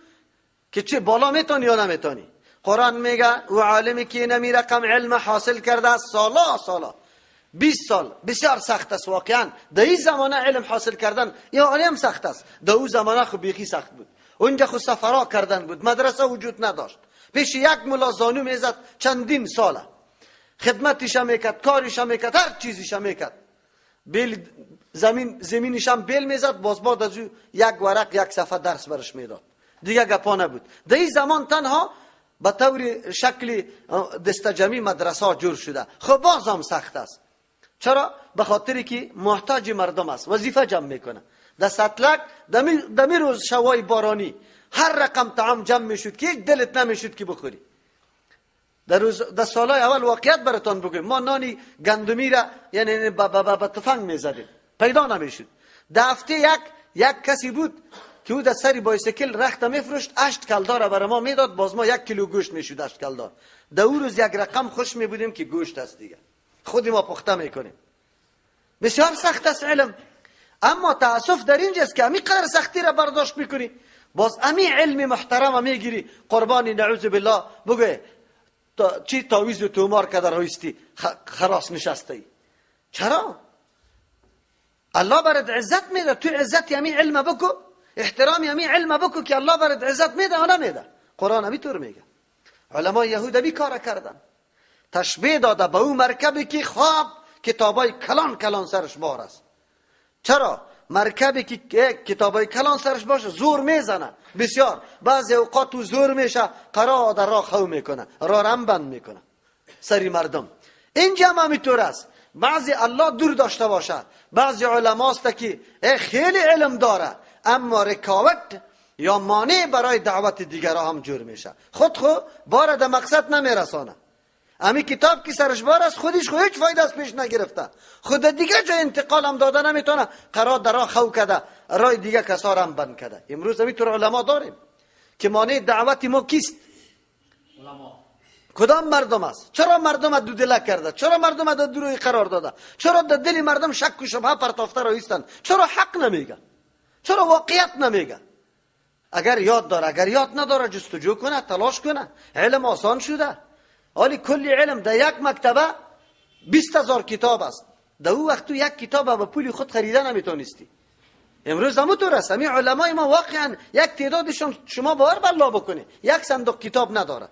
[SPEAKER 1] که چه بالا میتونی یا نمیتونی. قرآن میگه و عالمی که نمی رقم علم حاصل کرده سالا 20 سال بسیار سخت است. واقعا در این زمانه علم حاصل کردن یا علم سخت است. در اون زمانه خب بیخی سخت بود. اونجا خود سفرا کردن بود، مدرسه وجود نداشت. پیش یک ملا زانو میزد چندین ساله، خدمتش هم میکرد، کارش هم میکرد، هر چیزش هم میکرد. بیل زمینش هم بیل میزد، باز بعد از او یک ورق یک صفحه درس برش میداد، دیگه گپا نبود. در این زمان تنها به طور شکل دستجمی مدرسه ها جور شده. خب باز هم سخت است. چرا؟ به خاطری که محتاج مردم است، وظیفه جمع میکنه. در سطلک دمی روز شوای بارانی هر رقم طعام جمع میشد که یک دلت نمیشد که بخوری. در سالهای اول واقعیت براتون بگم، ما نانی گندمی را یعنی با تفنگ میزدیم، پیدا نمیشد. در هفته یک کسی بود که او در سری بایسیکل رخت میفروشت، 8 کلدار برای ما میداد، باز ما 1 کیلو گوشت میشد 8 کلدار. در اون روز یک رقم خوش میبودیم که گوشت است دیگه، خودی ما پخته میکنیم. بسیار سخت است علم. اما تاسف در اینجاست که امی قدر سختی را برداشت میکنی، باز امی علم محترم میگیری. قربانی نعوذ بالله بگه چی تاویز و تومار که در رویستی خراس نشسته. چرا؟ الله برد عزت میده. تو عزت امی علم بکو، احترام امی علم بکو که الله برد عزت میده و نمیده. قرآن امی طور میگه. علماء یهود امی کار کردن، تشبیه داده به اون مرکبی که خواب کتابای کلان کلان سرش بار است. چرا؟ مرکبی که کتابای کلان سرش باشه زور میزنه بسیار، بعضی اوقات تو زور میشه قرار در راه خو میکنه، راه رم بند میکنه سری مردم. اینجا هم همینطور است. بعضی الله دور داشته باشه، بعضی علماست که خیلی علم داره اما رکاوت یا مانع برای دعوت دیگرها هم جور میشه، خود بار در مقصد نمیرسانه. امی کتاب که سرش بار است خودش هیچ فایده از پیش نگرفته، خود دیگه جای انتقال هم داده نمیتونه، قرار در راه خو کده، راه دیگه کسا هم بند کده. امروز همینطور علما داریم که مانع دعوت ما کیست؟ کدام مردم است؟ چرا مردم دو دله کرده؟ چرا مردم در دروی قرار داده؟ چرا در دل مردم شک و شبهه پرتافته رایستند؟ چرا حق نمیگه؟ چرا واقعیت نمیگه؟ اگر یاد داره، اگر یاد نداره جستجو کنه، تلاش کنه. علم آسان شده. حالی کلی علم در یک مکتبه 20,000 کتاب است. در او وقت تو یک کتاب به پولی خود خریده نمیتونستی. امروز همونطور است. همین علمای ما واقعا یک تعدادشون شما باور بالله بکنه یک صندوق کتاب نداره.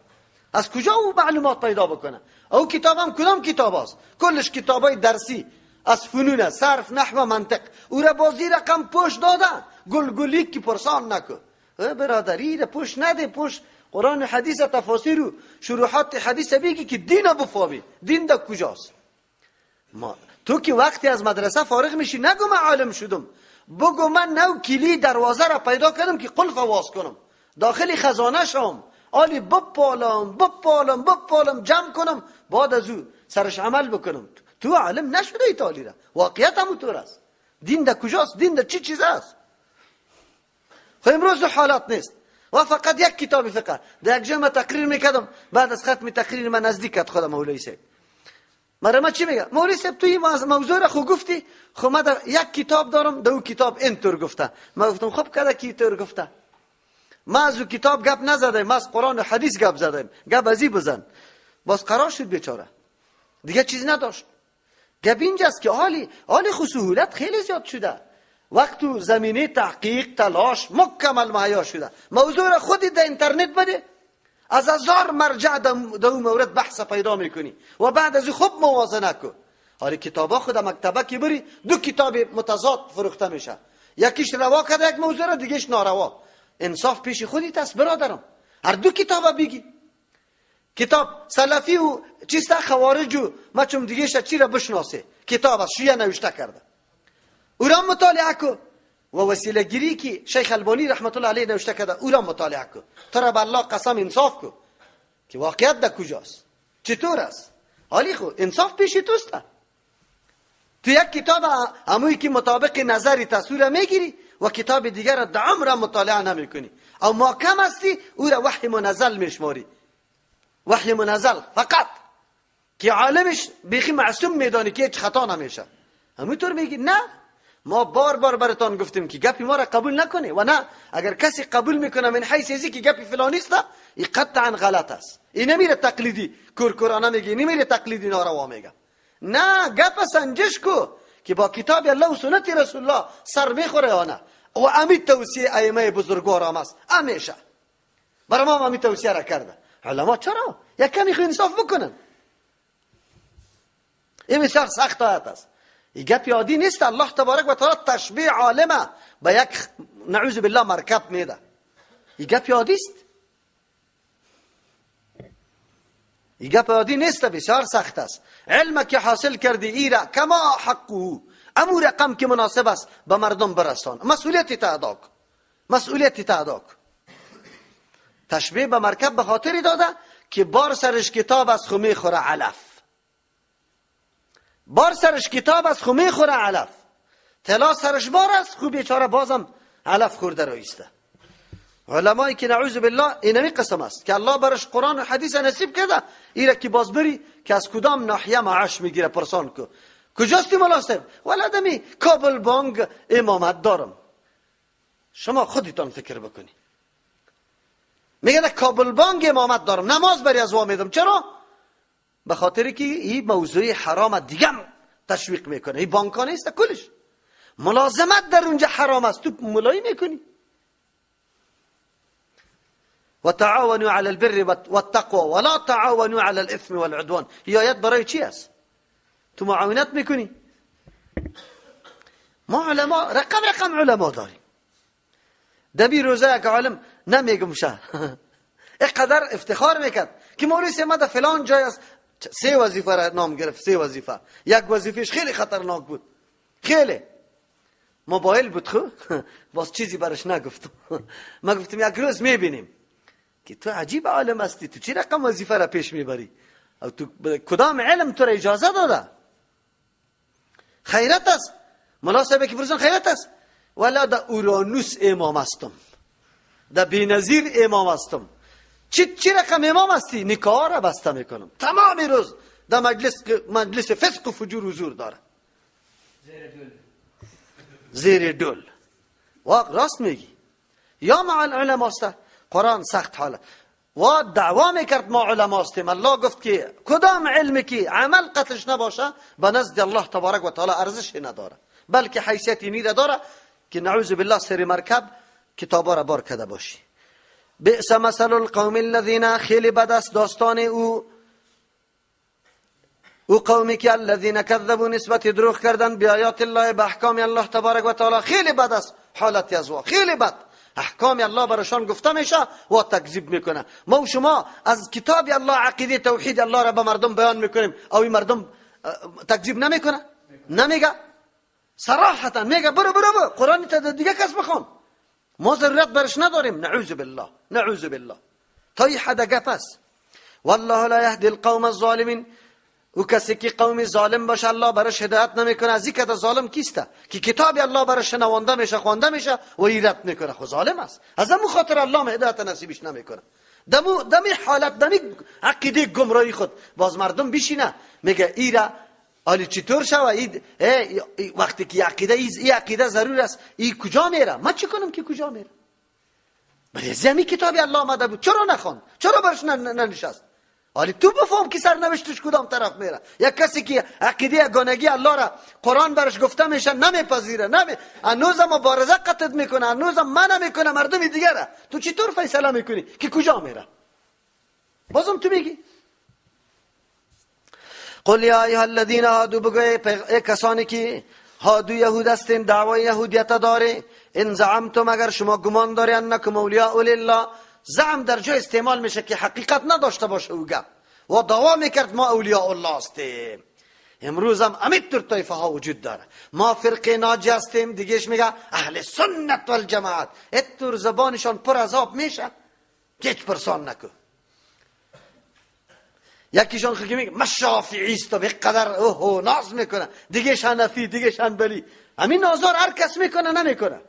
[SPEAKER 1] از کجا او معلومات پیدا بکنه؟ او کتاب هم کدام کتاب است؟ کلش کتابای درسی از فنون صرف، نحو، منطق. او را بازی رقم پوش داده، گلگلی که پرسان نکو. برادری را پوش نده، پوش قرآن حدیث تفاسیر و شروحات حدیث بگی که دین بفهمی. دین در کجاست؟ تو که وقتی از مدرسه فارغ میشی نگو من عالم شدم، بگو من نو کلی دروازه را پیدا کردم که قلف واز کنم، داخل خزانه شم، آلی بپالم جمع کنم، بعد از او سرش عمل بکنم. تو عالم نشده ایتالی را. واقعیت همونطور است. دین در کجاست؟ دین در چی چیز است؟ خب امروز حالات نیست. و فقط یک کتاب فقه در یک جمع تقریر میکردم، بعد از ختم تقریر من نزدیکت خودم مولوی صاحب مرا چی میگه؟ مولوی صاحب توی موضوع را خوب گفتی، خب من یک کتاب دارم، در اون کتاب اینطور گفته. من گفتم خب کده کی طور گفته؟ ما از اون کتاب گپ نزدیم، ما از قرآن و حدیث گپ زدیم. گپ ازی بزن. باز قرار شد بیچاره دیگه چیز نداشت. گپ اینجاست که حالی سهولت خیلی زیاد شده. وقت زمینه تحقیق تلاش مکمل مهیا شده. موضوع را خودی در اینترنت بده، از 1000 مرجع در اون مورد بحث پیدا میکنی و بعد از خوب موازنه کن. حالی کتابا خود مکتبه که بری 2 کتاب متضاد فروخته میشه، یکیش روا کرده یک موضوع را، دیگهش ناروا. انصاف پیش خودی است برادرم. هر 2 کتاب بگی. کتاب سلفی و چیستا خوارج و مچم دیگهش چی را بشناسه، کتاب از شیعه نوشته کرده، او را مطالعه کو. و وسیله گیری که شیخ البانی رحمت الله علیه نوشته کرده او را مطالعه کو. تو را بالله قسم انصاف کو که واقعیت در کجاست، چطور است. حالی خو انصاف پیش توست. تو یک کتاب هموی که مطابق نظری تصویر میگیری و کتاب دیگر را در عمر مطالعه نمیکنی، او محکم هستی او را وحی منزل میشماری. وحی منزل فقط که عالمش بیخی معصوم میدانی که هیچ خطا نمیشه، همونطور میگی. نه، ما بار براتان گفتیم که گپی ما را قبول نکنه، و نه اگر کسی قبول میکنه من حیث ازی که گپی فلانی است، این قطعا غلط است. این نمیره تقلیدی کورکورانه میگه، نمیره تقلیدی ناروا میگه. نه، گپ سنجش کو که با کتاب الله و سنت رسول الله سر میخوره یا نه. و امی توصیه ائمه بزرگوار هم است همیشه. برای ما امی توصیه را کرده. علما چرا یک کمی خو انصاف بکنن؟ این بسیار سخت آیت است. این گپ عادی نیست. الله تبارک و تعالی تشبیه عالمه به یک نعوذ بالله مرکب میده. این گپ عادی است. این گپ عادی نیست، بسیار سخت است. علم که حاصل کردی ایرا کما حقه، امو رقم که مناسب است به مردم برسان. مسئولیت ادا کن. مسئولیت ادا کن. تشبیه به مرکب به خاطری داده که بار سرش کتاب از خو میخوره علف. بار سرش کتاب از خو میخوره علف. طلا سرش بار است، خو بیچاره بازم علف خورده رایسته. علمایی که نعوذ بالله اینمی قسم است که الله برش قرآن و حدیث نصیب کرده، ایره که باز بری که از کدام ناحیه معاش میگیره پرسان کو. کجاستی مناسب؟ ولدمی کابل بانگ امامت دارم. شما خودتان فکر بکنی. میگه نه کابل بانگ امامت دارم، نماز بری از وامیدم. چرا؟ به خاطری که این موضوع حرام دیگه تشویق میکنه. این بانک ها نیست کلش. ملازمت در اونجا حرام است، تو ملایی میکنی. و تعاونوا علی البر والتقوى ولا تعاونوا علی الاثم والعدوان. این آیت برای چی است؟ تو معاونت میکنی. ما علما رقم علما داریم. دبی روزه که عالم نمیگم شه اینقدر افتخار میکرد که مولوی سیمه فلان جای است 3 وظیفه را نام گرفت. 3 وظیفه، یک وظیفهش خیلی خطرناک بود، خیلی موبایل بود. خو باز چیزی برش نگفتم. ما گفتم یک روز میبینیم که تو عجیب عالم هستی، تو چی رقم وظیفه را پیش میبری او تو کدام علم تو را اجازه داده؟ خیرت است ملا صاحب که برسن خیرت است. ولا دا اورانوس امام هستم، دا بی‌نظیر امام هستم. چی رقم امام هستی؟ نکاح را بسته میکنم تمام روز دا مجلس فسق و فجور حضور داره. زیر دول واقع راست میگی. یا مع العلماء است. قرآن سخت حاله و دعوا میکرد ما علما هستیم. الله گفت که کدام علمی که عمل قتلش نباشه به نزد الله تبارک و تعالی ارزش نداره، بلکه حیثیتی نیره داره که نعوذ بالله سر مرکب کتابا را بار کده باشی. بئس مثل القوم الذين، خیلی بد است داستان او قومی که الذين كذبوا، نسبت دروغ کردن به آیات الله، به احکام الله تبارک و تعالی. خیلی بد است حالت از وا، خیلی بد. احکام الله برشان گفته میشه و تکذیب میکنه. ما و شما از کتاب الله عقیده توحید الله را به مردم بیان میکنیم، او این مردم تکذیب نمیکنه؟ نمیگه صراحتا، میگه برو قرآن تا دیگه کس بخون، ما ضرورت برش نداریم. نعوذ بالله نعوذ بالله. تا این حد گپ است. والله لا يهدي القوم الظالمين، او کسی که قوم ظالم باشه الله برش هدایت نمیکنه. از این که ظالم کیسته که کتاب الله برش نوانده میشه، خوانده میشه و ایرت میکنه، خود ظالم است. از همون خاطر الله هدایت نصیبش نمیکنه. دمی حالت دمی عقیده گمراهی خود باز مردم بشینه میگه ایرا حالی چطور شوه وقتی که این عقیده ضرور است، این کجا میره؟ من چی کنم که کجا میره؟ بله زمین کتاب الله آمده بود، چرا نخوان؟ چرا برش ننشست؟ حالی تو بفهم که سرنوشتش کدام طرف میره. یک کسی که عقیده گانگی الله را قرآن برش گفته میشه نمیپذیره، هنوز مبارزه قطعت میکنه، هنوز من میکنه مردم دیگره، تو چطور فیصله میکنی که کجا میره؟ بازم تو میگی قل یا ایها الذین هادو، بگوی کسانی که هادو یهود هستین، دعوای یهودیت داره. ان زعمتم، اگر شما گمان داری انکم اولیاء لله، زعم در جای استعمال میشه که حقیقت نداشته باشه او گپ، و دعوا میکرد ما اولیاء الله هستیم. امروز هم امیتر طایفه ها وجود داره. ما فرقه ناجی هستیم، دیگهش میگه اهل سنت والجماعت. اتر زبانشان پر عذاب میشه که هیچ پرسان نکن. یکیشان خیلی میگه ما شافعی است و به قدر اوه ناز میکنه، دیگهش حنفی، دیگهش حنبلی. همین نازار هر کس میکنه نمیکنه.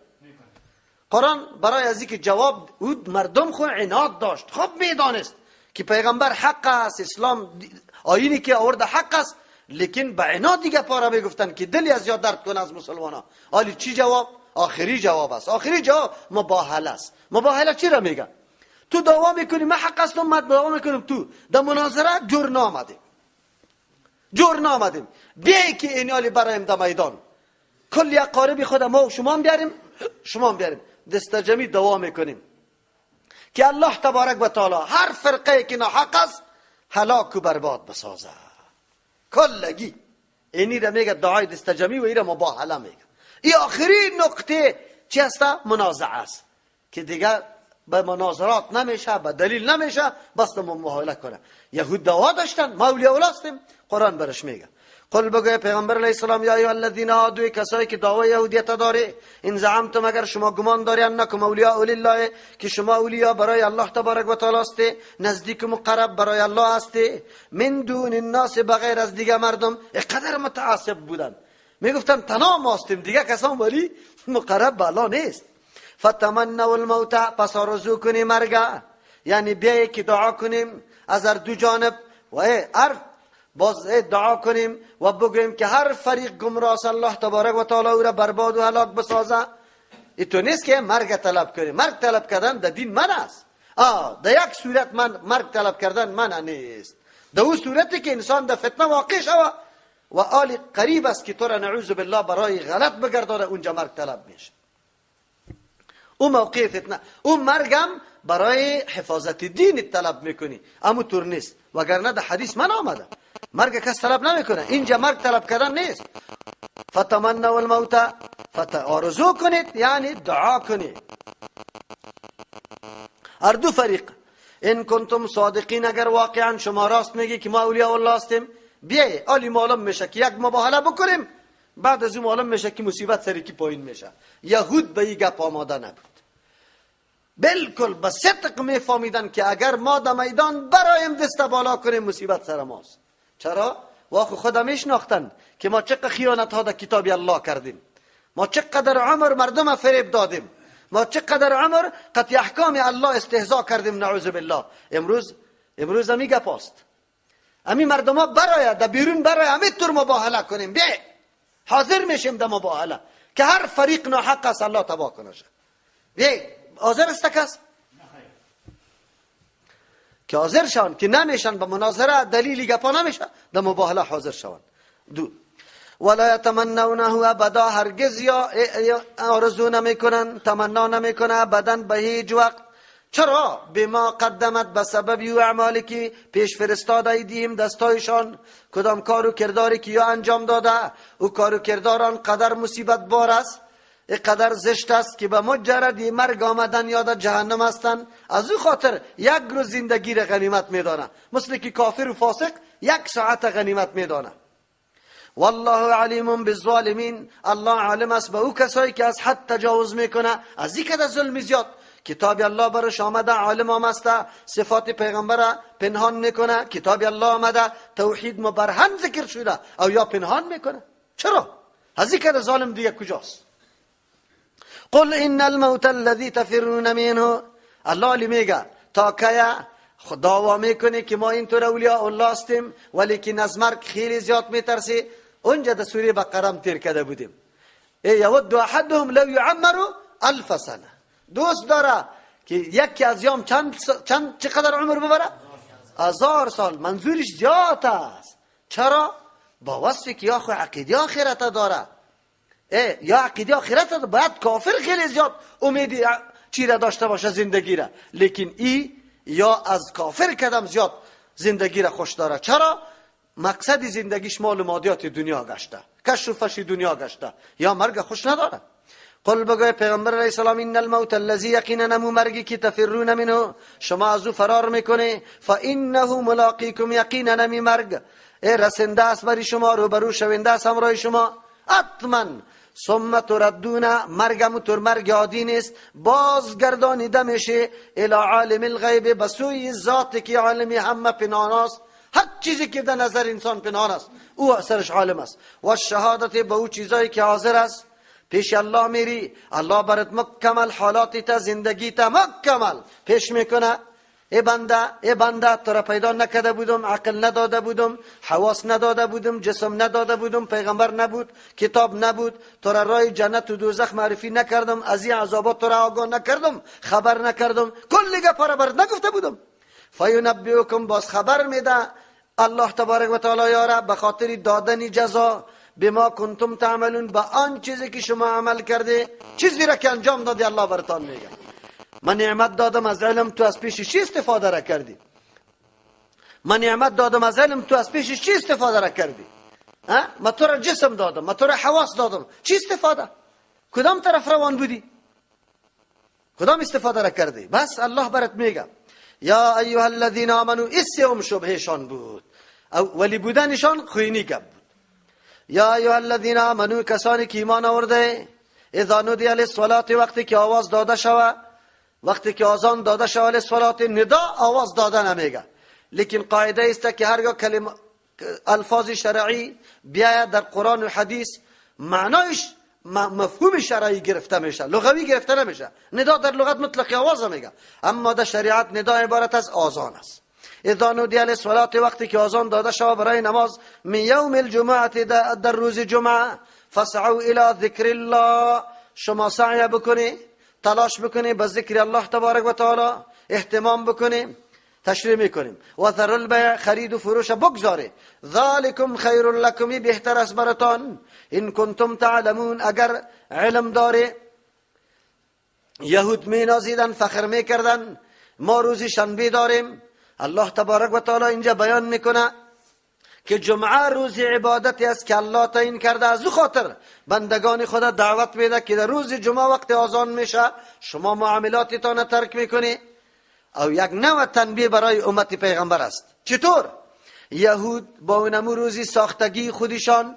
[SPEAKER 1] قرآن برای از اینکه جواب او مردم خود عناد داشت، خب میدانست که پیغمبر حق است، اسلام آیینی که آورده حق است، لیکن به عناد دیگه پاره میگفتن که دلی از یاد درد کنه از مسلمانا. حالی چی جواب؟ آخری جواب است. آخری جواب مباهله است. مباهله چی را میگه؟ تو دعوا میکنی من حق هستم، من دعوا میکنم تو در مناظره جور نامدیم بیایی که اینالی برایم در میدان کلی اقاربی خود ما و شما هم بیاریم دستجمی دعوا میکنیم که الله تبارک و تعالی هر فرقه که ناحق است هلاک و برباد بسازه. کلگی اینی را میگه دعای دستجمی و این را مباهله میگه. این آخری نقطه چی است؟ منازعه است که دیگه به مناظرات نمیشه، به دلیل نمیشه، بس مباهله کنه. یهود دعوا داشتن ما اولیاء الله هستیم، قرآن برش میگه قل بگوی پیغمبر علیه السلام یا ایها الذین هادو، کسایی که دعوای یهودیت داره، ان زعمتم، اگر شما گمان داری انکم اولیاء لله، که شما اولیاء برای الله تبارک و تعالی است، نزدیک مقرب برای الله است، من دون الناس، بغیر از دیگه مردم. اینقدر متعصب بودن میگفتن تنها ما هستیم، دیگه کسان ولی مقرب به الله نیست. فتمنوا الموت، پس آرزو کنیم مرگ، یعنی بیایی که دعا کنیم از هر دو جانب و هر باز دعا کنیم و بگویم که هر فریق گمراه است، الله تبارک و تعالی او را برباد و هلاک بسازه. این نیست که مرگ طلب کنیم. مرگ طلب کردن در دین من است. در یک صورت مرگ طلب کردن من نیست، در اون صورتی که انسان در فتنه واقع شود و آل قریب است که تو را نعوذ بالله برای غلط بگردانه، اونجا مرگ طلب میشه. اون موقع فتنه، اون مرگم برای حفاظت دین طلب میکنی، اما طور نیست. وگرنه در حدیث من آمده مرگ کس طلب نمیکنه. اینجا مرگ طلب کردن نیست. فتمنوا الموت، آرزو کنید یعنی دعا کنید. هر دو فریق. ان کنتم صادقین، اگر واقعا شما راست میگی که ما اولیاء الله هستیم، بیای علی معلوم میشه که یک مباهله بکنیم، بعد از اون معلوم میشه که مصیبت سری کی پایین میشه. یهود به این گپ آماده نبود. بالکل به صدق میفهمیدن که اگر ما در میدان برایم دست بالا کنیم مصیبت سر ماست. چرا؟ واخو خدا میشناختن که ما چقدر خیانت ها در کتاب الله کردیم، ما چقدر عمر مردم فریب دادیم، ما چقدر عمر قطع احکام الله استهزا کردیم. نعوذ بالله. امروز همی گپاست. امی مردم ها برای در بیرون برای همه طور مباهله کنیم. بیا حاضر میشیم در مباهله که هر فریق ناحق است الله تبا کنه. بیا حاضر است کس که حاضر شون که نمیشن به مناظره دلیلی گپا نمیشه در مباهله حاضر شون. دو ولا یتمنونه ابدا، هرگز یا آرزو نمیکنن، تمنا نمیکنه ابدا به هیچ وقت. چرا؟ بما قدمت، به سبب او اعمالی که پیش فرستاده ایدیم دستایشان. کدام کار و کرداری که یا انجام داده، او کار و کرداران قدر مصیبت بار است، قدر زشت است که به مجرد مرگ آمدن یاد جهنم هستند. از او خاطر یک روز زندگی را غنیمت میدانه، مثل که کافر و فاسق یک ساعت غنیمت میدانه. والله علیم بالظالمین، الله عالم است به او کسایی که از حد تجاوز میکنه، از این قدر ظلم زیاد. کتاب الله برش آمده، عالم هم است، صفات پیغمبر پنهان میکنه. کتاب الله آمده، توحید مبرهن ذکر شده، او یا پنهان میکنه. چرا؟ از این قدر ظالم دیگه کجاست؟ قل ان الموت الذي تفرون منه، الله علی میگه تا که خدا میکنه که ما اینطور اولیاء الله هستیم ولیکن از مرگ خیلی زیاد میترسی. اونجا در سوره بقره تیر کرده بودیم. یود احدهم لو یعمر 1000 سنه، دوست داره که یکی از یام چقدر عمر ببره؟ 1000 سال. منظورش زیاد است. چرا؟ با وصفی که یا خو عقیده آخرت داره. یا عقیده آخرت داره، باید کافر خیلی زیاد امیدی چی را داشته باشه زندگی را، لیکن یا از کافر کدم زیاد زندگی را خوش داره. چرا؟ مقصد زندگیش مال و مادیات دنیا گشته، کشف و فش دنیا گشته، یا مرگ خوش نداره. قل بگوی پیغمبر علیه السلام ان الموت الذی یقینا نمو مرگی که تفرون منه شما از او فرار میکنه، فانه ملاقیکم، یقینا نمی مرگ رسنده است بری شما، روبرو شونده است همراه شما. حتما ثم تردون، مرگم تر مرگ عادی نیست، بازگردانیده میشه الی عالم الغیب، بسوی ذاتی که عالمی همه پنهان است. هر چیزی که در نظر انسان پنهان است او اثرش عالم است. و شهادت به او چیزایی که حاضر است. پیش الله میری، الله برات مکمل حالاتی تا زندگی تا مکمل پیش میکنه. ای بنده تو را پیدا نکرده بودم، عقل نداده بودم، حواس نداده بودم، جسم نداده بودم، پیغمبر نبود، کتاب نبود، تو را راه جنت و دوزخ معرفی نکردم، از این عذابات تو را آگاه نکردم، خبر نکردم، کلی گپا برات نگفته بودم. فینبئکم، باز خبر میده الله تبارک و تعالی یاره به خاطر دادن جزا بما کنتم تعملون، با آن چیزی که شما عمل کرده، چیزی را که انجام دادی الله براتون میگه. من نعمت دادم از علم، تو از پیش چی استفاده را کردی؟ من نعمت دادم از علم، تو از پیش چی استفاده را کردی؟ من تو را جسم دادم، من تو را حواس دادم، چی استفاده؟ کدام طرف روان بودی؟ کدام استفاده را کردی؟ بس الله برات میگه یا ایها الذین آمنو، اسم شبهشان بود ولی بودنشان خوینی گپ بود. یا ایها الذین آمنو، کسانی که ایمان آورده، اذا نودی للصلاة، وقتی که آواز داده شود، وقتی که آذان داده شود للصلاة، ندا آواز داده نمیگه، لیکن قاعده است که هرگاه کلمه الفاظ شرعی بیاید در قرآن و حدیث معنایش مفهوم شرعی گرفته میشه، لغوی گرفته نمیشه. ندا در لغت مطلق آواز میگه، اما در شریعت ندا عبارت از آذان است. اذا نودی للصلاة، وقتی که آذان داده شود برای نماز، من یوم الجمعه، در روز جمعه، فاسعوا الی ذکر الله، شما سعی بکنی، تلاش بکنی به ذکر الله تبارک و تعالی، اهتمام بکنی. تشریح میکنیم و ذر البیع، خرید و فروش بگذاری. ذالکم خیر لکم، بهتر است براتان، ان کنتم تعلمون، اگر علم داری. یهود می نازیدن، فخر میکردن ما روزی شنبه داریم. الله تبارک و تعالی اینجا بیان میکنه که جمعه روز عبادتی است که الله تعیین کرده. از او خاطر بندگان خدا دعوت میده که در روز جمعه وقت آذان میشه شما معاملاتتان ترک میکنی. او یک نوع تنبیه برای امت پیغمبر است. چطور؟ یهود با اونمو روزی ساختگی خودشان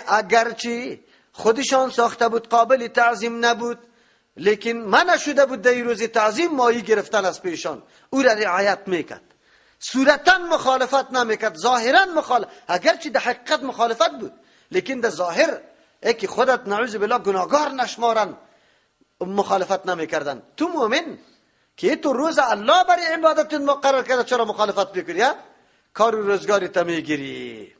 [SPEAKER 1] اگرچه خودشان ساخته بود قابل تعظیم نبود، لیکن منع شده بود در روز تعظیم ماهی گرفتن از پیشان. او را رعایت میکرد، صورتا مخالفت نمیکرد، ظاهرا مخالفت، اگرچه در حقیقت مخالفت بود لیکن در ظاهر که خودت نعوذ بالله گناهگار نشمارن مخالفت نمیکردن. تو مؤمن که تو روز الله برای عبادت مقرر کرده چرا مخالفت میکنی؟ کار و روزگاری تا میگیری،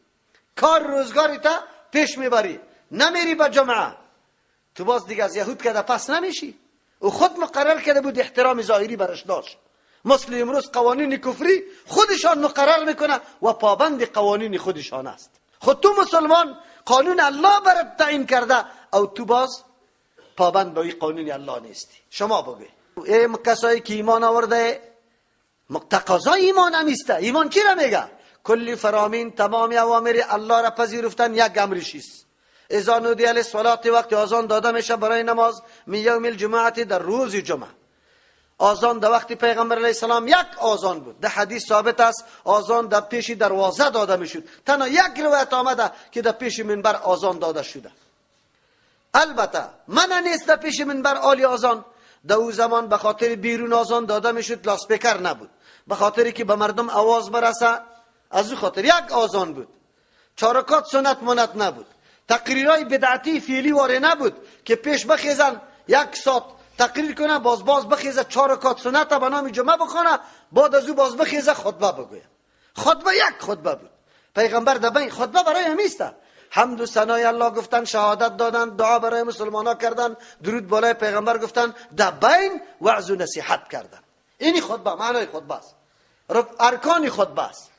[SPEAKER 1] کار و روزگاری تا پیش میبری، نمیری با جمعه. تو باز دیگه از یهود که پس نمیشی. او خود مقرر کرده بود، احترام ظاهری برش داشت. مثل امروز قوانین کفری خودشان مقرر میکنه و پابند قوانین خودشان است. خود تو مسلمان قانون الله برات تعیین کرده او تو باز پابند با این قانون الله نیستی. شما بگوی ای کسایی که ایمان آورده تقاضای ایمان هم است. ایمان چی را میگه؟ کلی فرامین تمام اوامر الله را پذیرفتن یک امرش است. اذا نودی للصلاة وقت آذان داده میشه برای نماز من یوم الجمعه در روز جمعه. آذان در وقت پیغمبر علیه السلام یک آذان بود. در حدیث ثابت است آذان در پیش دروازه داده میشد. تنها یک روایت آمده که در پیش منبر آذان داده شده. البته منع نیست در پیش منبر عالی آذان. در او زمان به خاطر بیرون آذان داده میشد، لاسپیکر نبود، به خاطری که به مردم آواز برسه. از او خاطر یک آذان بود. چارکات سنت منت نبود. تقریرای بدعتی فعلی واره نبود که پیش بخیزن یک ساعت تقریر کنه باز بخیزه 4 رکعت سنت به نام جمعه بخونه، بعد از او باز بخیزه خطبه بگوید. خطبه یک خطبه بود. پیغمبر دبین خطبه برای همیسته حمد و ثنای الله گفتن، شهادت دادن، دعا برای مسلمان ها کردن، درود بالای پیغمبر گفتن، دبین وعظ و نصیحت کردن. اینی خطبه معنای خطبه است، ارکان خطبه است.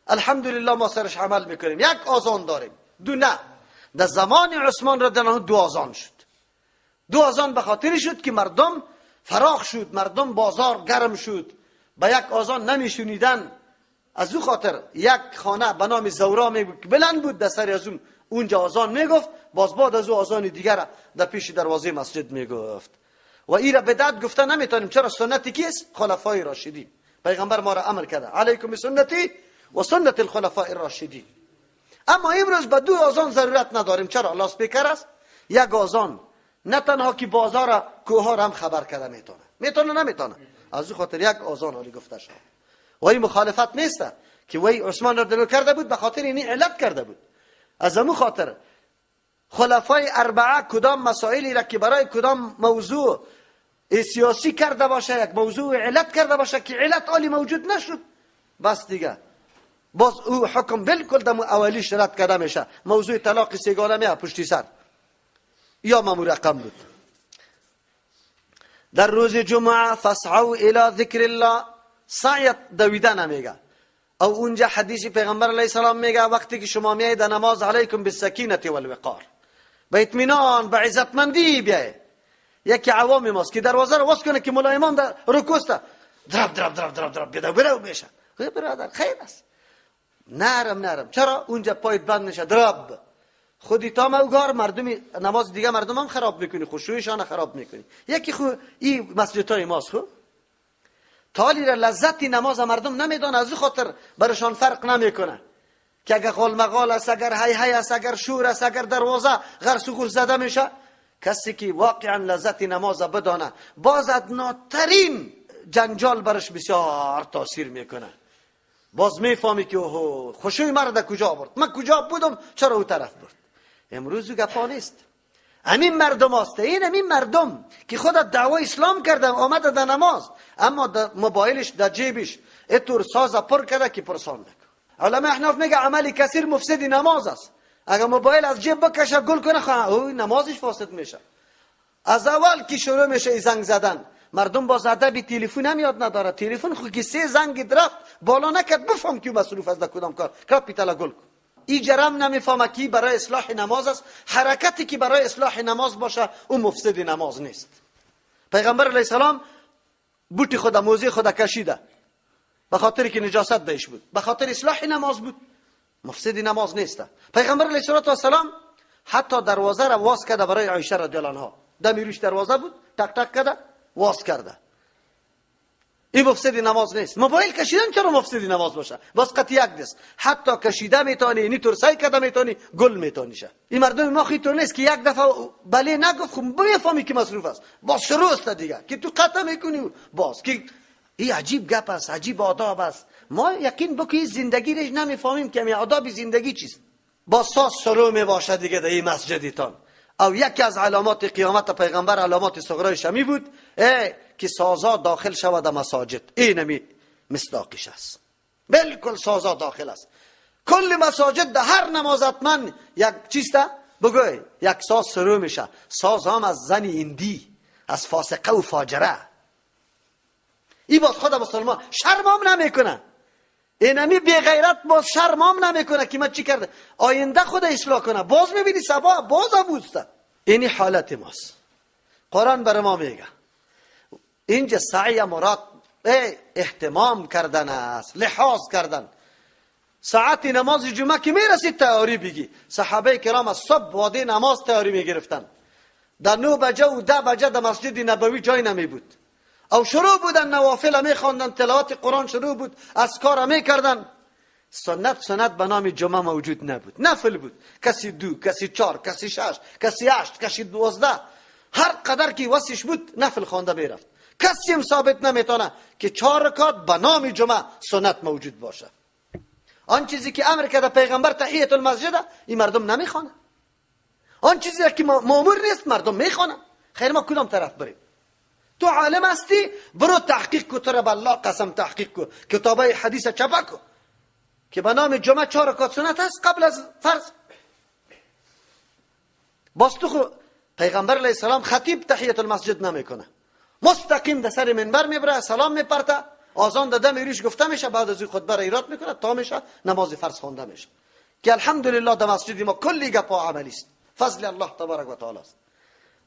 [SPEAKER 1] الحمدلله ما سرش عمل میکنیم. یک آذان داریم، دو نه. در زمان عثمان رضی الله عنه 2 آذان شد. 2 آذان به خاطر شد که مردم فراخ شد، مردم بازار گرم شد، با یک آذان نمیشونیدن. از او خاطر یک خانه به نام زورا بلند بود در سر از اونجا آذان میگفت، باز بعد از او آذان دیگر در پیش دروازه مسجد میگفت. و این را بدعت گفته نمیتونیم. چرا؟ سنتی کیست؟ خلفای راشدین. پیغمبر ما را امر کرده علیکم بسنتی و سنت الخلفاء الراشدین. اما امروز به 2 آذان ضرورت نداریم. چرا؟ لاسپیکر است. یک آذان نه تنها که بازار کوه هم خبر کرده میتونه نمیتونه. از او خاطر یک آذان علی گفته شد. و این مخالفت نیست که وی عثمان را دلو کرده بود، به خاطر اینی علت کرده بود. از امو خاطر خلفای 4 کدام مسائلی را که برای کدام موضوع سیاسی کرده باشه، یک موضوع علت کرده باشه که علت عالی موجود نشد، بس دیگه باز او حکم بالکل دم اولی شرط کرده میشه. موضوع طلاق سیگانه میه پشتی سر یا مامور رقم بود. در روز جمعه فسعوا الی ذکر الله، سعی دویدن میگه. او اونجا حدیث پیغمبر علیه السلام میگه وقتی که شما میایید نماز علیکم بالسکینه والوقار، با اطمینان با عزتمندی بیایید. یکی عوام ماست که دروازه رو واس کنه که مولا امام در رکوسته درب درب درب درب درب بیاد برو بشه. برادر خیر است، نرم. چرا؟ اونجا پایت بند نشه درب خودی تا موگار مردمی نماز دیگه مردم هم خراب میکنی، خشوعشان خراب میکنی. یکی خو این مسجدهای ماست خو تالی را لذتی نماز مردم نمیدان، از خاطر برشان فرق نمیکنه که اگر قال مقال است، اگر هی است، اگر شور است، اگر دروازه غرس و غل زده میشه. کسی که واقعا لذت نماز بدانه باز ادناترین جنجال برش بسیار تاثیر میکنه. باز میفهمی که اوه خوشوی مرد کجا برد، من کجا بودم چرا او طرف برد. امروز گپا نیست. همین مردم هست، همین مردم که خود دعوی اسلام کرده آمده در نماز، اما در موبایلش در جیبش اتور ساز پر کرده که پرسان بکن. علماء احناف میگه عملی کثیر مفسد نماز است. اگر موبایل از جیب بکشه گل کنه او نمازش فاسد میشه. از اول که شروع میشه زنگ زدن، مردم با زده بی تلفن هم یاد نداره. تلفن خود که 3 زنگ درفت بالا نکرد بفهم که مصروف از کدام کار کاپیتال گل کن. این جرم نمیفهمه که برای اصلاح نماز است. حرکتی که برای اصلاح نماز باشه او مفسد نماز نیست. پیغمبر علیه السلام بوتی خود موزه خود کشیده به خاطر که نجاست داشت بود، به خاطر اصلاح نماز بود. مفسد نماز نیست. پیغمبر علیه السلام حتی دروازه را واز کرده برای عایشه رضی الله عنها. دمی روش دروازه بود، تک تک کرده واز کرده. این مفسد نماز نیست. موبایل کشیدن چرا مفسد نماز باشه؟ بس قط یک دست. حتی کشیده میتونی، اینی ترسای کرده میتونی، گل میتونیشه. این مردم ما خیلی طور نیست که یک دفعه بله نگفت خب بفهمی که مصروف است. باز شروع است دیگه که تو قطع میکنی باز که این عجیب گپ است، عجیب آداب است. ما یقین بکنی زندگی رش نمیفهمیم که می آداب زندگی چیست. با ساز شروع می باشه دیگه در این مسجدتان. او یکی از علامات قیامت پیغمبر علامات صغرای شمی بود که سازا داخل شود در مساجد. اینمی مصداقش است. بالکل سازا داخل است. کل مساجد در هر نماز حتما یک چیسته بگوی یک ساز شروع میشه. ساز هم از زن اندی، از فاسقه و فاجره. این باز خود مسلمان شرمام نمیکنه. اینمی بی غیرت باز شرمام نمیکنه که من چی کرده. آینده خود اصلاح کنه. باز میبینی سبا باز بوسته. اینی حالت ماست. قرآن بر ما میگه اینجا سعی مراد اهتمام کردن است، لحاظ کردن. ساعت نماز جمعه که میرسید تیاری بگی. صحابه کرام از صبح وادی نماز تیاری میگرفتن. در 9 بجه و 10 بجه در مسجد نبوی جای نمی بود. او شروع بودن نوافل می خواندن، تلاوت قرآن شروع بود، اذکار می کردن. سنت به نام جمعه موجود نبود. نفل بود. کسی 2، کسی 4، کسی 6، کسی 8، کسی 12. هر قدر که وسیش بود نفل خوانده میرفت. کسی هم ثابت نمیتونه که 4 رکعت به نام جمعه سنت موجود باشه. آن چیزی که امر کرده پیغمبر تحیت المسجد، این مردم نمیخوانه. آن چیزی که مأمور نیست مردم میخوانه. خیر ما کدام طرف بریم؟ تو عالم هستی برو تحقیق کو. تو را بالله قسم تحقیق کو. کتابای حدیث چپا کو که به نام جمعه 4 رکعت سنت هست قبل از فرض. باز تو پیغمبر علیه السلام خطیب تحیت المسجد نمیکنه. مستقیم در سر منبر میبره، سلام میپرته، آذان داده میریش گفته میشه، بعد از این خطبه را ایراد میکنه تا میشه نماز فرض خوانده میشه. که الحمدلله در مسجد ما کلی گپا عملی است. فضل الله تبارک و تعالی است.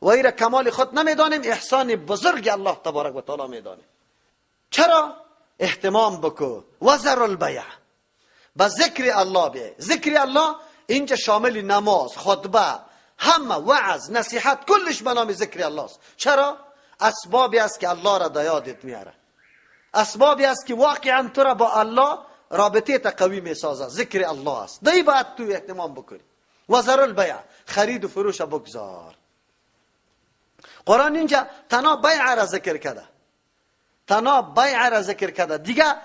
[SPEAKER 1] و ایره کمال خود نمیدانیم، احسان بزرگ الله تبارک و تعالی میدانیم. چرا؟ اهتمام بکو. وذر البیع. با ذکر الله بیه. ذکر الله اینجا شامل نماز، خطبه، همه وعظ، نصیحت، کلش به نام ذکر الله است. چرا؟ اسبابی است که الله را در یادت میاره. اسبابی است که واقعا تو را با الله رابطه تا قوی میسازه. ذکر الله است. دی باید تو اهتمام بکنی. وذر البیع. خرید و فروش بگذار. قرآن اینجا تنها بیع را ذکر کرده. تنها بیع را ذکر کرده. دیگه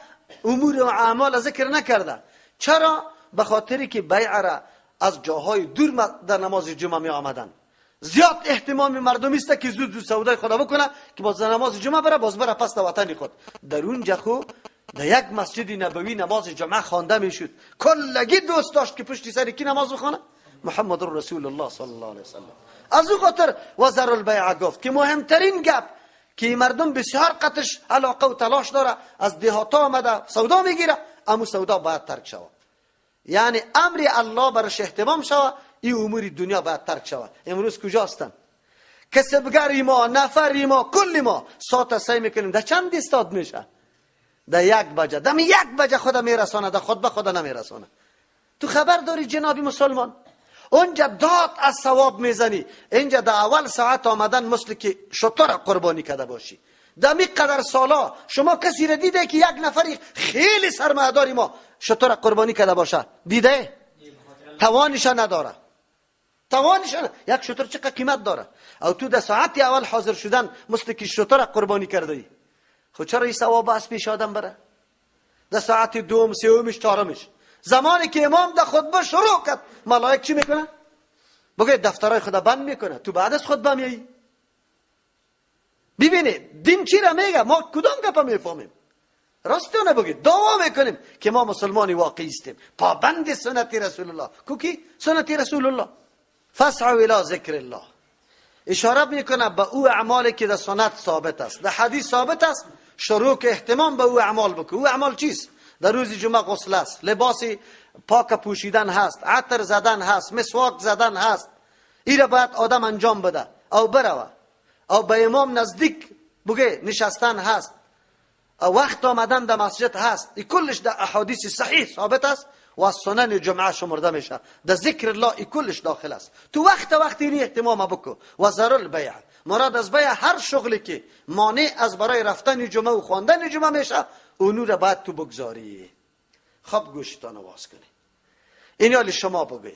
[SPEAKER 1] امور و اعمال ذکر نکرده. چرا؟ به خاطری که بیع را از جاهای دور در نماز جمعه می آمدن. زیاد احتمام مردمی است که زود سودای خدا بکنه که باز نماز جمعه بره، باز بره پس وطن خود. در اونجا خو در یک مسجد نبوی نماز جمعه خوانده میشد. کلگی دوست داشت که پشت سر کی نماز بخونه؟ محمد رسول الله صلی الله علیه وسلم. از او خاطر وذر البیع گفت که مهمترین گپ که مردم بسیار قطش علاقه و تلاش داره، از دهاتا آمده سودا میگیره، اما سودا باید ترک شود. یعنی امر الله برش اهتمام شود، این امور دنیا باید ترک شود. امروز کجا هستن؟ کسبگری ما، نفری ما، کل ما ساعت سعی میکنیم در چند استاد میشه؟ در 1 بجه. دم 1 بجه خدا میرسانه، در خطبه خدا نمیرسانه. تو خبر داری جنابی مسلمان؟ اونجا داد از ثواب میزنی. اینجا در اول ساعت آمدن مثل که شتر قربانی کرده باشی. در می قدر سالا شما کسی را دیده که یک نفری خیلی سرمایه‌داری ما شتر قربانی کرده باشه؟ دیده؟ توانش نداره. یک شتر چقدر قیمت داره؟ او تو در ساعت اول حاضر شدن مثل که شتر قربانی کرده ای. خود چرا این ثواب از پیش آدم بره؟ در ساعت 2، 3، 4 زمانی که امام در خطبه شروع کرد، ملائک چی میکنه؟ بگه دفترهای خدا بند میکنه. تو بعد از خطبه میایی. ببینید دین چی را میگه؟ ما کدام گپا میفهمیم؟ راستونه بگید دعوا میکنیم که ما مسلمانی واقعی هستیم، پابند سنت رسول الله. کوکی سنت رسول الله. فاسعوا الی ذکر الله. اشاره میکنه به او اعمالی که در سنت ثابت است، در حدیث ثابت است. شروع که اهتمام به او اعمال بکن. او اعمال چیست؟ در روز جمعه غسل است، لباس پاک پوشیدن هست، عطر زدن هست، مسواک زدن هست. این را باید آدم انجام بده او بروه. او به امام نزدیک بگه نشستن هست. وقت آمدن در مسجد هست، این کلش در احادیث صحیح ثابت است و از سنن جمعه شمرده میشه. در ذکر الله این کلش داخل است. تو وقت اینی اهتمام بکو. و ذر البیع، مراد از بیع هر شغلی که مانع از برای رفتن جمعه و خواندن جمعه میشه، اونو را باید تو بگذاری. خب گوشتان واز کنی. این حال شما بگوی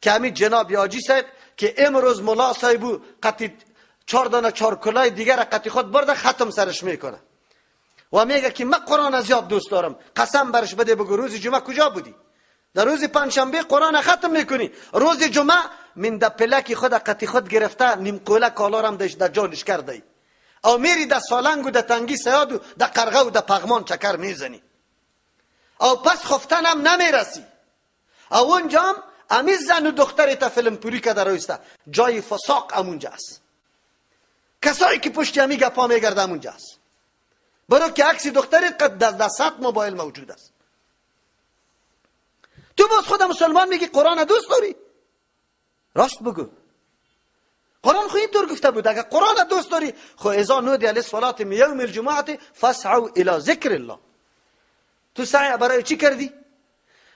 [SPEAKER 1] که همین جناب حاجی صاحب که امروز ملا صاحبو قطی 4 دانه 4 کلاه دیگر قطی خود برده ختم سرش میکنه و میگه که من قرآن زیاد دوست دارم. قسم برش بده بگو روز جمعه کجا بودی؟ در روز پنجشنبه قرآن ختم میکنی، روز جمعه من در پلک خود قطی خود گرفته نیم قوله کالارم در جانش کرده او میری در سالنگ و در تنگی سیاد و در قرغه و در پغمان چکر میزنی او پس خفتن هم نمیرسی. او اونجا هم امی زن و دختری تا فیلم پوری که در رویسته جای فساق امونجا است. کسایی که پشت همی گپا میگرده امونجا است. برو که عکس دختری قد در 100 موبایل موجود است. تو باز خود مسلمان میگی قرآن دوست داری؟ راست بگو. قرآن خو اینطور گفته بود اگر قرآن دوست داری خو اذا نودی للصلاة من یوم الجمعه فاسعوا الى ذکر الله. تو سعی برای چی کردی؟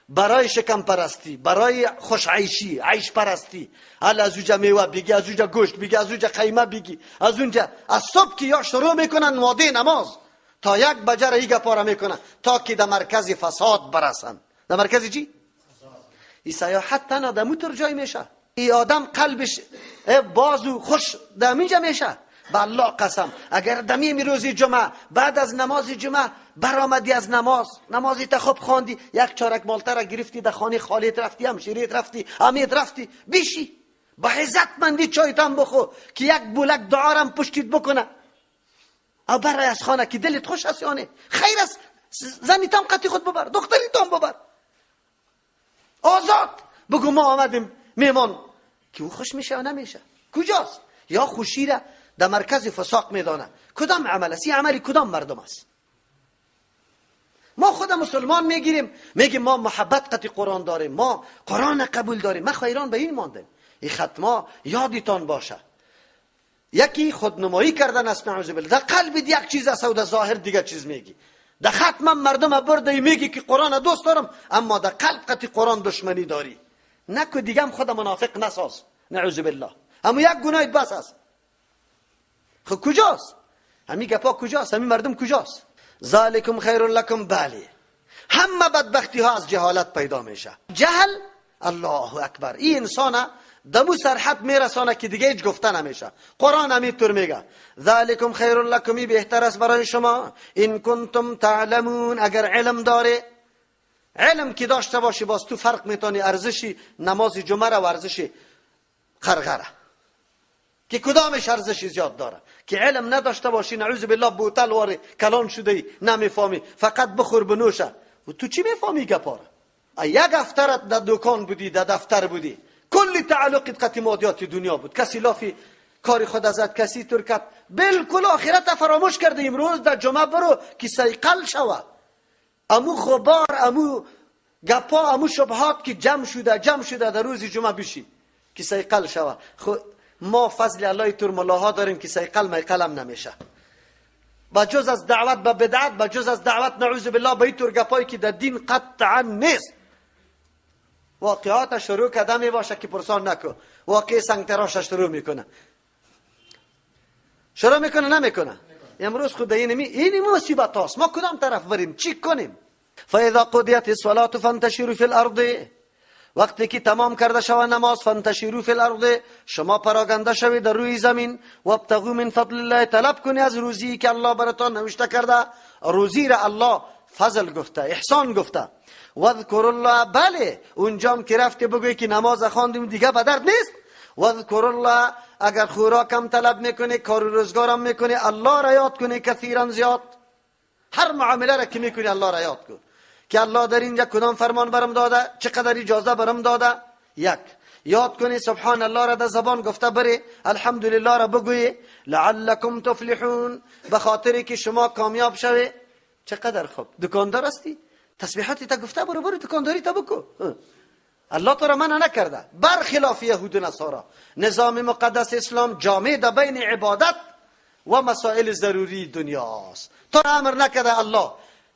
[SPEAKER 1] برای شکم پرستی، برای خوشعیشی، عیش پرستی. حالا از اونجا میوه بگی، از اونجا گوشت بگی، از اونجا قیمه بگی، از اونجا از صبح که یا شروع میکنن واده نماز تا 1 بجه را ایگا پاره میکنن تا که در مرکز فساد برسن. در مرکز چی؟ این سیاحت تنها در موتر جای میشه. این آدم قلبش بازو خوش در اینجا میشه. به الله قسم اگر دمی روز جمعه بعد از نماز جمعه برآمدی از نمازی تا خوب خواندی، 1 چارک مالته را گرفتی در خانه خالیت رفتی، همشیریت رفتی، امید رفتی، بیشی با عزت مندی چایتان بخو که 1 بولک دعارم پشتید بکنه او برای از خانه که دلت خوش است یانه خیر است. زنیتان قطی خود ببر، دختریتان ببر، آزاد بگو ما آمدیم میمان که او خوش میشه و نمیشه. کجاست؟ یا خوشی را در مرکز فساق میدانه. کدام عمل است؟ این عملی کدام مردم است؟ ما خود مسلمان میگیم ما محبت قطع قرآن داریم، ما قرآن قبول داریم. ما خیران به این ماندیم. این ختما یادتان باشه یکی خودنمایی کردن است. نعوذ بالله. در قلب یک چیز است و در ظاهر دیگه چیز میگی. در ختم مردم برده میگی که قرآن دوست دارم اما در قلب قطع قرآن دشمنی داری. نکو دیگه هم خود منافق نساز. نعوذ بالله. اما یک گناه بس است. خب کجاست؟ همین گپا کجاست؟ همین مردم کجاست؟ ذالکم خیر لکم. بله همه بدبختی ها از جهالت پیدا میشه. جهل الله اکبر این انسان دمو سرحد میرسانه که دیگه هیچ گفته نمیشه. قرآن همینطور میگه ذالکم خیر لکم، بهتر است برای شما ان کنتم تعلمون، اگر علم داره. علم که داشته باشی باز تو فرق میتونی ارزشی نماز جمعه و ارزشی خرغره که کدامش ارزشی زیاد داره. که علم نداشته باشی نعوذ بالله بوتل واره کلان شده نمیفهمی، فقط بخور بنوشه و تو چی میفهمی گپاره؟ یک افترت در دکان بودی، در دفتر بودی، کلی تعلقت قطع مادیات دنیا بود، کسی لافی کاری خود ازت کسی ترکت بالکل آخرت فراموش کرده. امروز در جمعه برو که سیقل شوه امو غبار امو گپا امو شبهات که جمع شده در روز جمعه بشی که سیقل شوه. ما فضل الله تور ملاها داریم که سیقل میقلم نمیشه. با جز از دعوت به بدعت، با جز از دعوت نعوذ بالله به این تور گپایی که در دین قطعا نیست. واقعات شروع کده می باشه که پرسان نکو. واقع سنگ تراش شروع میکنه نمیکنه. امروز خود این مصیبت هاست. ما کدام طرف بریم؟ چی کنیم؟ فاذا قضیت الصلاة فانتشروا فی الارض، وقتی که تمام کرده شود نماز، فانتشروا فی الارض، شما پراگنده شوید در روی زمین، وابتغوا من فضل الله، طلب کنی از روزی که الله براتون نوشته کرده. روزی را الله فضل گفته، احسان گفته. واذکروا الله، بله اونجام که رفتی بگوی که نماز خواندیم دیگه به درد نیست. واذکروا الله، اگر خوراکم طلب میکنی، کار و روزگارم میکنی، الله را یاد کنی کثیرا زیاد. هر معامله را که میکنی الله را یاد کن که الله در اینجا کدام فرمان برم داده، چقدر اجازه برم داده. یک یاد کنی سبحان الله را در زبان گفته بری، الحمدلله را بگوی، لعلکم تفلحون، به خاطری که شما کامیاب شوی. چقدر خوب. دکاندار هستی، تسبیحاتی تا گفته برو دکانداری تا بکو. الله تو را منع نکرده. برخلاف یهود و نصارا نظام مقدس اسلام جامع در بین عبادت و مسائل ضروری دنیاست. تو امر نکرده الله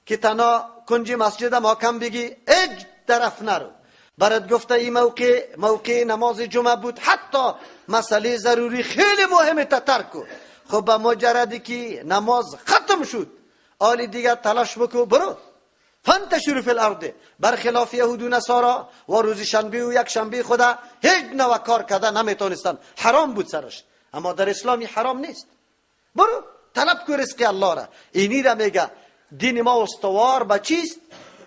[SPEAKER 1] که تنها کنج مسجد محکم بگی هیچ طرف نرو. برات گفته این موقع نماز جمعه بود، حتی مسئله ضروری خیلی مهمه تا ترک کن. خب به مجردی که نماز ختم شد آلی دیگر تلاش بکو برو فانتشروا فی الارض. برخلاف یهود و نصارا و روز شنبه و یک شنبه خدا هیچ نوع کار کرده نمیتونستن، حرام بود سرش. اما در اسلامی حرام نیست. برو طلب کو رزق الله را. اینی را میگه دین ما استوار به چیست؟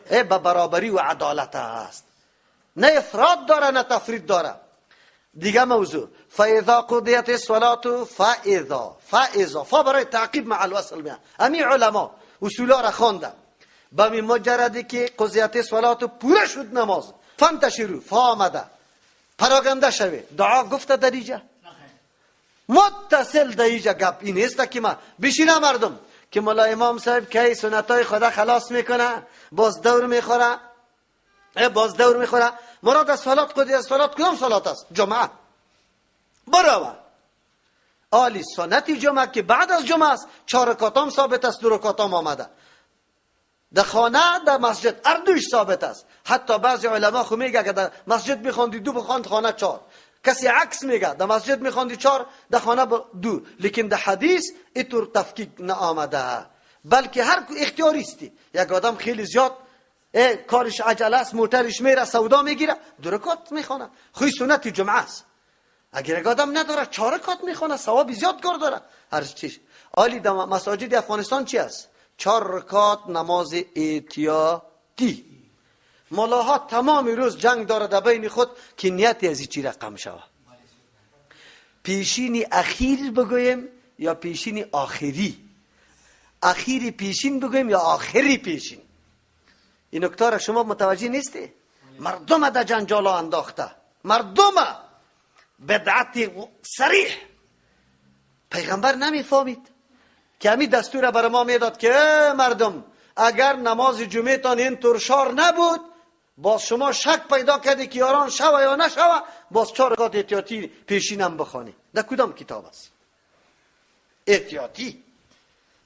[SPEAKER 1] به برابری و عدالت است، نه افراد داره نه تفرید داره. دیگه موضوع فاذا قضیت الصلاه فاذا برای تعقیب مع الوصل میاد. امی علما اصولا را خوانده با می مجردی که قضیت الصلاه پوره شد نماز فانتشروا فآمده پراگنده شوه. دعا گفته در اینجا متصل در اینجا گپ این نیست که ما بشینه مردم که مولا امام صاحب که سنتای خدا خلاص میکنه باز دور میخوره. مراد از صلات قضیت صلات کدام صلات است؟ جمعه. برابر آلی سنتی جمعه که بعد از جمعه است، 4 رکعتام ثابت است، 2 رکعتام آمده در خانه در مسجد هر دوش ثابت است. حتی بعضی علما خو میگه که در مسجد میخواندی 2 بخواند خانه 4. کسی عکس میگه در مسجد میخواندی 4 در خانه 2. لیکن در حدیث اینطور تفکیک نآمده، بلکه هر اختیاری است. یک آدم خیلی زیاد کارش عجله است، موترش میره سودا میگیره 2 رکعت میخونه، خوی سنت جمعه است. اگر یک آدم نداره 4 رکعت میخونه، ثواب زیاد کار داره. هر چیز عالی در مساجد افغانستان چی است؟ 4 رکعت نماز احتیاطی. ملاها تمام روز جنگ داره در بین خود که نیت از چی رقم شود. پیشین اخیر بگویم یا پیشین آخری؟ اخیری پیشین بگویم یا آخری پیشین؟ این نکته را شما متوجه نیستی؟ مردم در جنجال انداخته، مردم بدعت صریح. پیغمبر نمیفهمید که همین دستور برای ما میداد که مردم اگر نماز جمعه تان این طور شار نبود، باز شما شک پیدا کردی که یاران شوه یا نشوه، باز 4 رکعت احتیاطی پیشینم بخوانی. در کدام کتاب است احتیاطی؟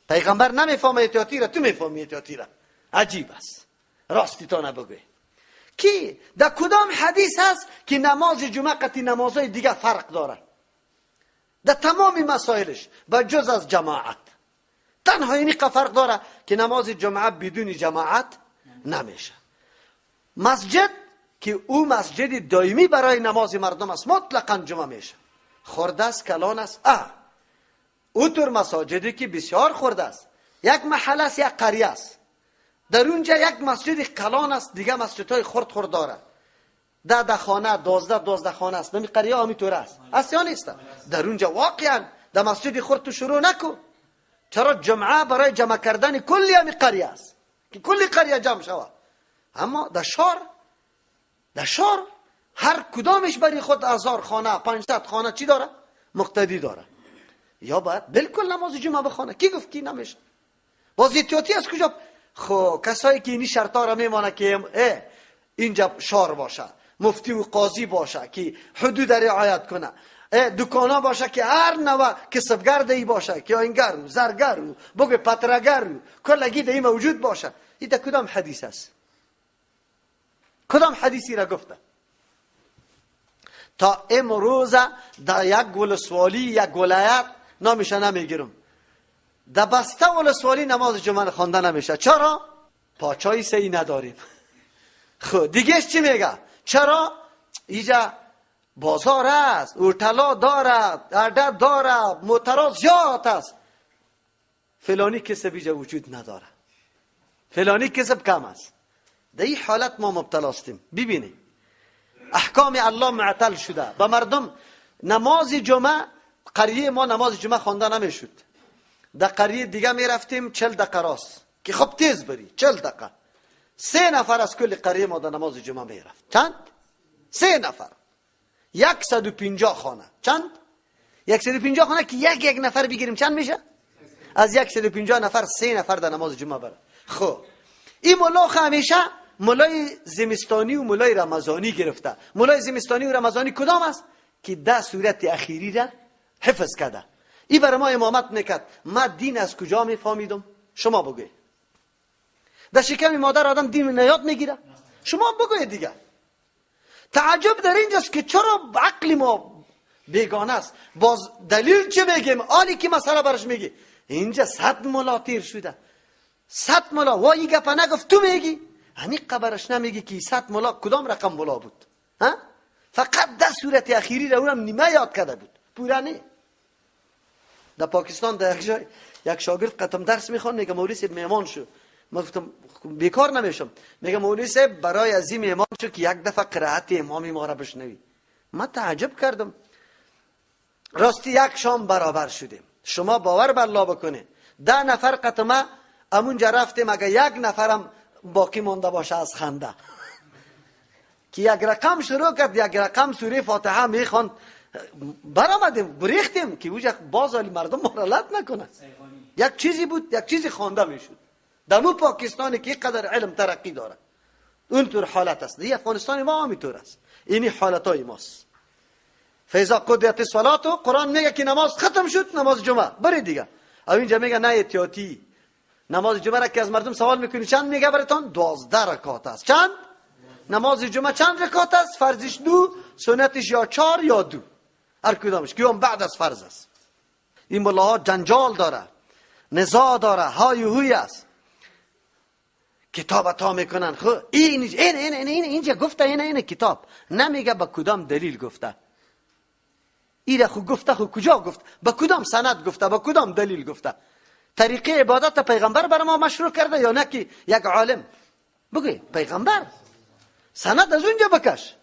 [SPEAKER 1] پیغمبر نمیفهمه احتیاطی را، تو میفهمی احتیاطی را. عجیب است. راستی تا نبگوی کی در کدام حدیث هست که نماز جمعه قطعی نمازهای دیگه فرق داره در تمام مسائلش با جز از جماعت؟ تنها اینی فرق داره که نماز جمعه بدون جماعت نمیشه. مسجد که او مسجد دائمی برای نماز مردم است مطلقاً جمعه میشه. خرد است کلان است او طور مساجدی که بسیار خرد است، یک محل است یک قریه است، در اونجا یک مسجد کلان است، دیگه مسجدهای خرد داره. 10 خانه 12 خانه است. نمی قریه همی طور است یا نیست؟ در اونجا واقعا در مسجد خرد تو شروع نکن. چرا؟ جمعه برای جمع کردن کلی همی قریه است که کلی قریه جمع شود. اما در شهر هر کدامش برای خود 1000 خانه 500 خانه چی داره؟ مقتدی داره. یا باید بالکل نماز جمعه بخونه. کی گفت کی نمیشه؟ باز احتیاطی از کجا؟ خب کسایی که اینی شرطا را میمانه که اینجا شهر باشه، مفتی و قاضی باشه که حدود رعایت کنه، دکانا باشه که هر نوع کسبگر دی باشه که آینگر و زرگر و بگه پترگر و کلگی دی موجود باشه. این در کدام حدیث است؟ کدام حدیثی را گفته؟ تا امروز در یک ولسوالی یک ولایت نامشه نمیگیرم، در بسته ولسوالی نماز جمعه خوانده نمیشه. چرا؟ پاچای صحیح نداریم. خب دیگهش چی میگه؟ چرا؟ اینجا بازار است، هتل دارد، اردر دارد، موترا زیاد است، فلانی کسب اینجا وجود نداره، فلانی کسب کم است. در این حالت ما مبتلا هستیم. ببینید احکام الله معطل شده با مردم. نماز جمعه قریه ما نماز جمعه خوانده نمیشد. در قریه دیگه می رفتیم 40 دقیقه راست که خب تیز بری 40 دقیقه. 3 نفر از کل قریه ما در نماز جمعه می رفت. چند؟ 3 نفر. 150 خانه. چند؟ 150 خانه که یک نفر بگیریم چند میشه؟ از 150 نفر 3 نفر در نماز جمعه بره. خب این مولا همیشه مولای زمستانی و مولای رمضانی گرفته. مولای زمستانی و رمضانی کدام است؟ که 10 سورت اخیری را حفظ کرده. این برای ما امامت میکرد. ما دین از کجا میفهمیدم؟ شما بگوید. در شکم مادر آدم دین نیاد میگیره؟ شما بگوید دیگه. تعجب در اینجاست که چرا عقل ما بیگانه است. باز دلیل چه میگیم؟ آلی که مسئله برش میگی اینجا 100 ملا تیر شده، 100 ملا و این گپا نگفت تو میگی همین قبرش نمیگی که 100 ملا کدام رقم ملا بود؟ ها؟ فقط ده صورت اخیری رو اونم نیمه یاد کرده بود، پورا نه. در پاکستان در یک شاگرد قطم درس میخوان، میگه مولوی صاحب مهمان شو. ما گفتم بیکار نمیشم. میگه مولوی صاحب برای از این مهمان شو که یک دفعه قرائت امامی ما را بشنوی. من تعجب کردم. راستی یک شام برابر شدیم. شما باور بر الله بکنه 10 نفر قطمه امونجا رفتیم، اگه یک نفرم باقی مونده باشه از خنده که یک رقم شروع کرد، یک رقم سوره فاتحه میخواند، برآمدیم گریختیم که وجه باز مردم مرالت نکنه. یک چیزی بود، یک چیزی خوانده میشد. دمو پاکستانی که قدر علم ترقی داره اونطور حالت است. این افغانستان ما همینطور است. اینی حالتای ماست. فیضا قضیت الصلاة، قرآن میگه که نماز ختم شد، نماز جمعه بری دیگه. او اینجا میگه نه احتیاطی. نماز جمعه را که از مردم سوال میکنی چند میگه براتون؟ 12 رکعت است. چند؟ نماز جمعه چند رکعت است؟ فرضش 2، سنتش یا 4 یا 2. هر کدامش که اون بعد از فرض است. این ملاها جنجال داره، نزاع داره، های و هوی است. کتاب عطا میکنن. خب اینجا گفته این کتاب نمیگه با کدام دلیل گفته. ایره خو گفته، خو کجا گفت؟ با کدام سند گفته؟ با کدام دلیل گفته؟ طریقه عبادت پیغمبر بر ما مشروع کرده یا نه که یک عالم؟ بگوی پیغمبر. سند از اونجا بکش.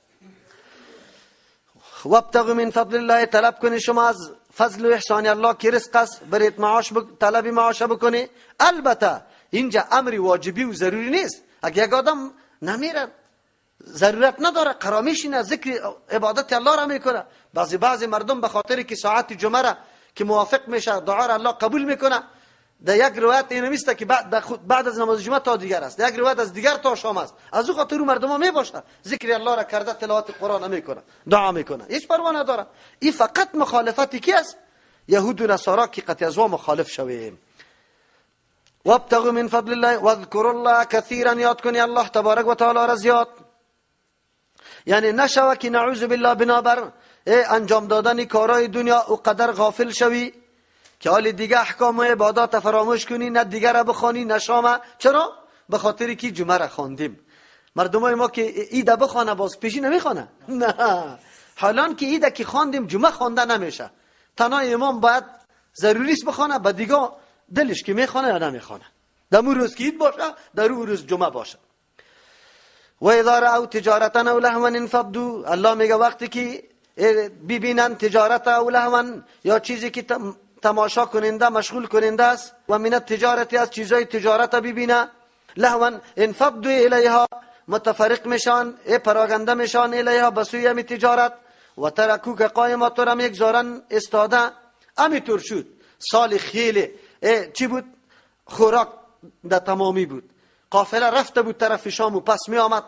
[SPEAKER 1] وابتغوا من فضل الله، طلب کنی شما از فضل و احسان الله که رزق است، برید معاش طلب معاش بکنی. البته اینجا امر واجبی و ضروری نیست. اگه یک آدم نمیره ضرورت نداره قرار میشینه ذکر عبادت الله را میکنه. بعضی مردم به خاطر که ساعت جمعه را که موافق میشه دعا را الله قبول میکنه. در یک روایت اینو میسته که بعد از نماز جمعه تا دیگر است، در یک روایت از دیگر تا شام است. از او خاطر مردم ها میباشه ذکر الله را کرده، تلاوت قرآن میکنه، دعا میکنه، هیچ پروا نداره. این فقط مخالفتی کی است؟ یهود و نصارا که قطعا از مخالف شویم. وابتغوا من فضل الله واذكروا الله كثيرا، یاد کنی الله تبارک و تعالی را زیاد. یعنی نشوه که نعوذ بالله بنابر انجام دادن کارهای دنیا و قدر غافل شوی که حال دیگه احکام و عبادات فراموش کنی، نه دیگه را بخوانی نه شامه. چرا؟ به خاطر که جمعه را خواندیم. مردمای ما که ایده بخوانه باز پیشی نمیخوانه. نه، حالان که ایده که خواندیم جمعه خوانده نمیشه. تنها امام باید ضروری است بخوانه، به دیگه دلش که میخوانه یا نمیخوانه. در اون روز که عید باشه، در اون روز جمعه باشه. و اذا رأوا تجارتا او لهوا انفضوا، الله میگه وقتی که ببینن تجارت او لهوا یا چیزی که تماشا کننده مشغول کننده است، و من التجارت از چیزای تجارت ببینه، لهوا انفضوا الیها، متفرق میشن، پراگنده میشن الیها بسوی همی تجارت، و ترکوک قایمات را میگذارن استاده. همینطور شد. سال خیلی چی بود؟ خوراک در تمامی بود. قافله رفته بود طرف شام و پس می آمد.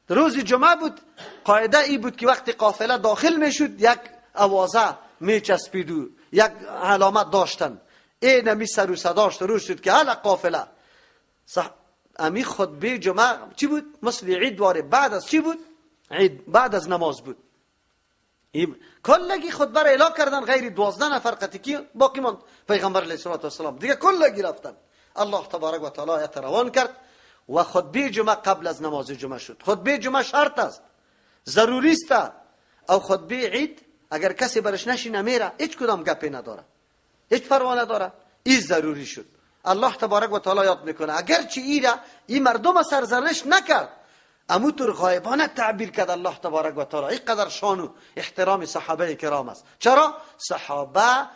[SPEAKER 1] روز جمعه بود. قاعده ای بود که وقتی قافله داخل می شد یک اوازه می چسبید و یک علامت داشتن. این می سر و صداش شروع شد که حالا قافله امی خطبه جمعه چی بود؟ مثل عید واره. بعد از چی بود؟ عید بعد از نماز بود. کلگی خطبه را اعلان کردن، غیر 12 نفر قطعی باقی ماند. پیغمبر علیه الصلوة و السلام دیگه کلگی رفتن. الله تبارک و تعالی آیت روان کرد و خطبه جمعه قبل از نماز جمعه شد. خطبه جمعه شرط است، ضروری است. او خطبه عید اگر کسی برش نشینه میره هیچ کدام گپی نداره، هیچ پروا نداره. این ضروری شد. الله تبارک و تعالی یاد میکنه اگرچه این مردم سرزنش نکرد، اما طور غایبانه تعبیر کرد الله تبارک و تعالی. اینقدر شان و احترام صحابه کرام است. چرا؟ صحابه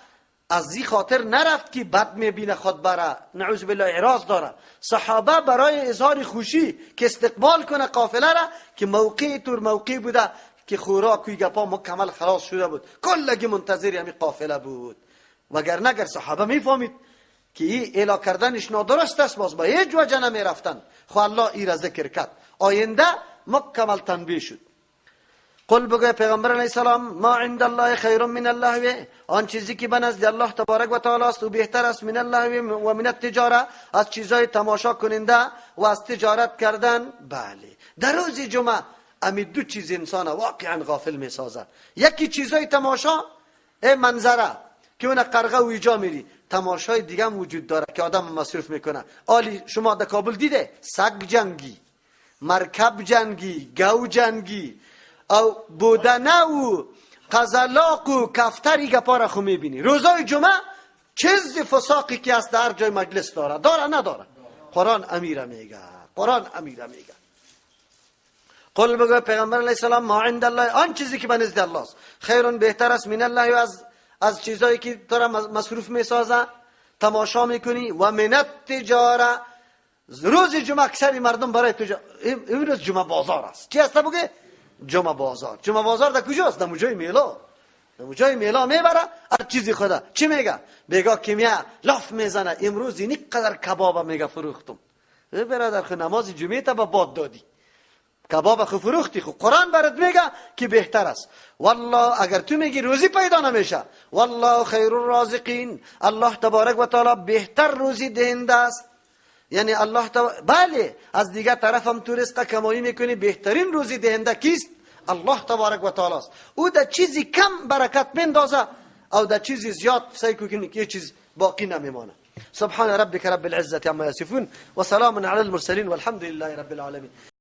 [SPEAKER 1] از این خاطر نرفت که بد میبینه خطبه را، نعوذ بالله اعراض داره. صحابه برای اظهار خوشی که استقبال کنه قافله را، که موقع طور موقع بوده که خوراک و گپا مکمل خلاص شده بود، کلگی منتظر همین قافله بود. وگرنه اگر صحابه میفهمید که این اعلان کردنش نادرست است، باز با هیچ وجه نمیرفتن. خو الله ای را ذکر کرد، آینده مکمل تنبیه شد. قل بگوی پیغمبر علیه السلام ما عند الله خیر من الله، آن چیزی که به نزد الله تبارک و تعالی است و بهتر است، من الله و من التجاره، از چیزای تماشا کننده و از تجارت کردن. بله در روز جمعه امی دو چیز انسان واقعا غافل می سازد. یکی چیزای تماشا، منظره که اون قرقه و ایجا میری، تماشای دیگه هم وجود داره که آدم مصرف میکنه. آلی شما در کابل دیده سگ جنگی، مرکب جنگی، گو جنگی او بودنه و قزلاق و کفتری گپاره خو میبینی. روزای جمعه چیز فساقی که است در جای مجلس داره نداره. قرآن امیره میگه، قرآن امیره میگه. قل بگو پیغمبر علیه السلام ما عند الله، آن چیزی که به نزد الله است، خیرون بهتر است، من الله، از چیزایی که تو را مصروف میسازه تماشا میکنی، و من التجاره، روز جمعه اکثر مردم برای تجارت، این روز جمعه بازار است. چی است بگه؟ جمعه بازار. جمعه بازار در کجاست؟ در موجای میلا. در موجای میلا میبره هر چیزی خدا. چی میگه؟ بگه کیمیا لاف میزنه امروز اینی قدر کباب میگه فروختم. برادر خو نماز جمعه تا به باد دادی، کباب خو فروختی، خو قرآن برات میگه که بهتر است. والله اگر تو میگی روزی پیدا نمیشه، والله خیر الرازقین، الله تبارک و تعالی بهتر روزی دهنده است. یعنی الله بله از دیگه طرف هم تو رزق کمایی میکنی، بهترین روزی دهنده کیست؟ الله تبارک و تعالی است. او در چیزی کم برکت میندازه او در چیزی زیاد سعی کنی که یه چیز باقی نمیمانه. سبحان ربك رب العزة عما يصفون وسلام على المرسلين والحمد لله رب العالمين.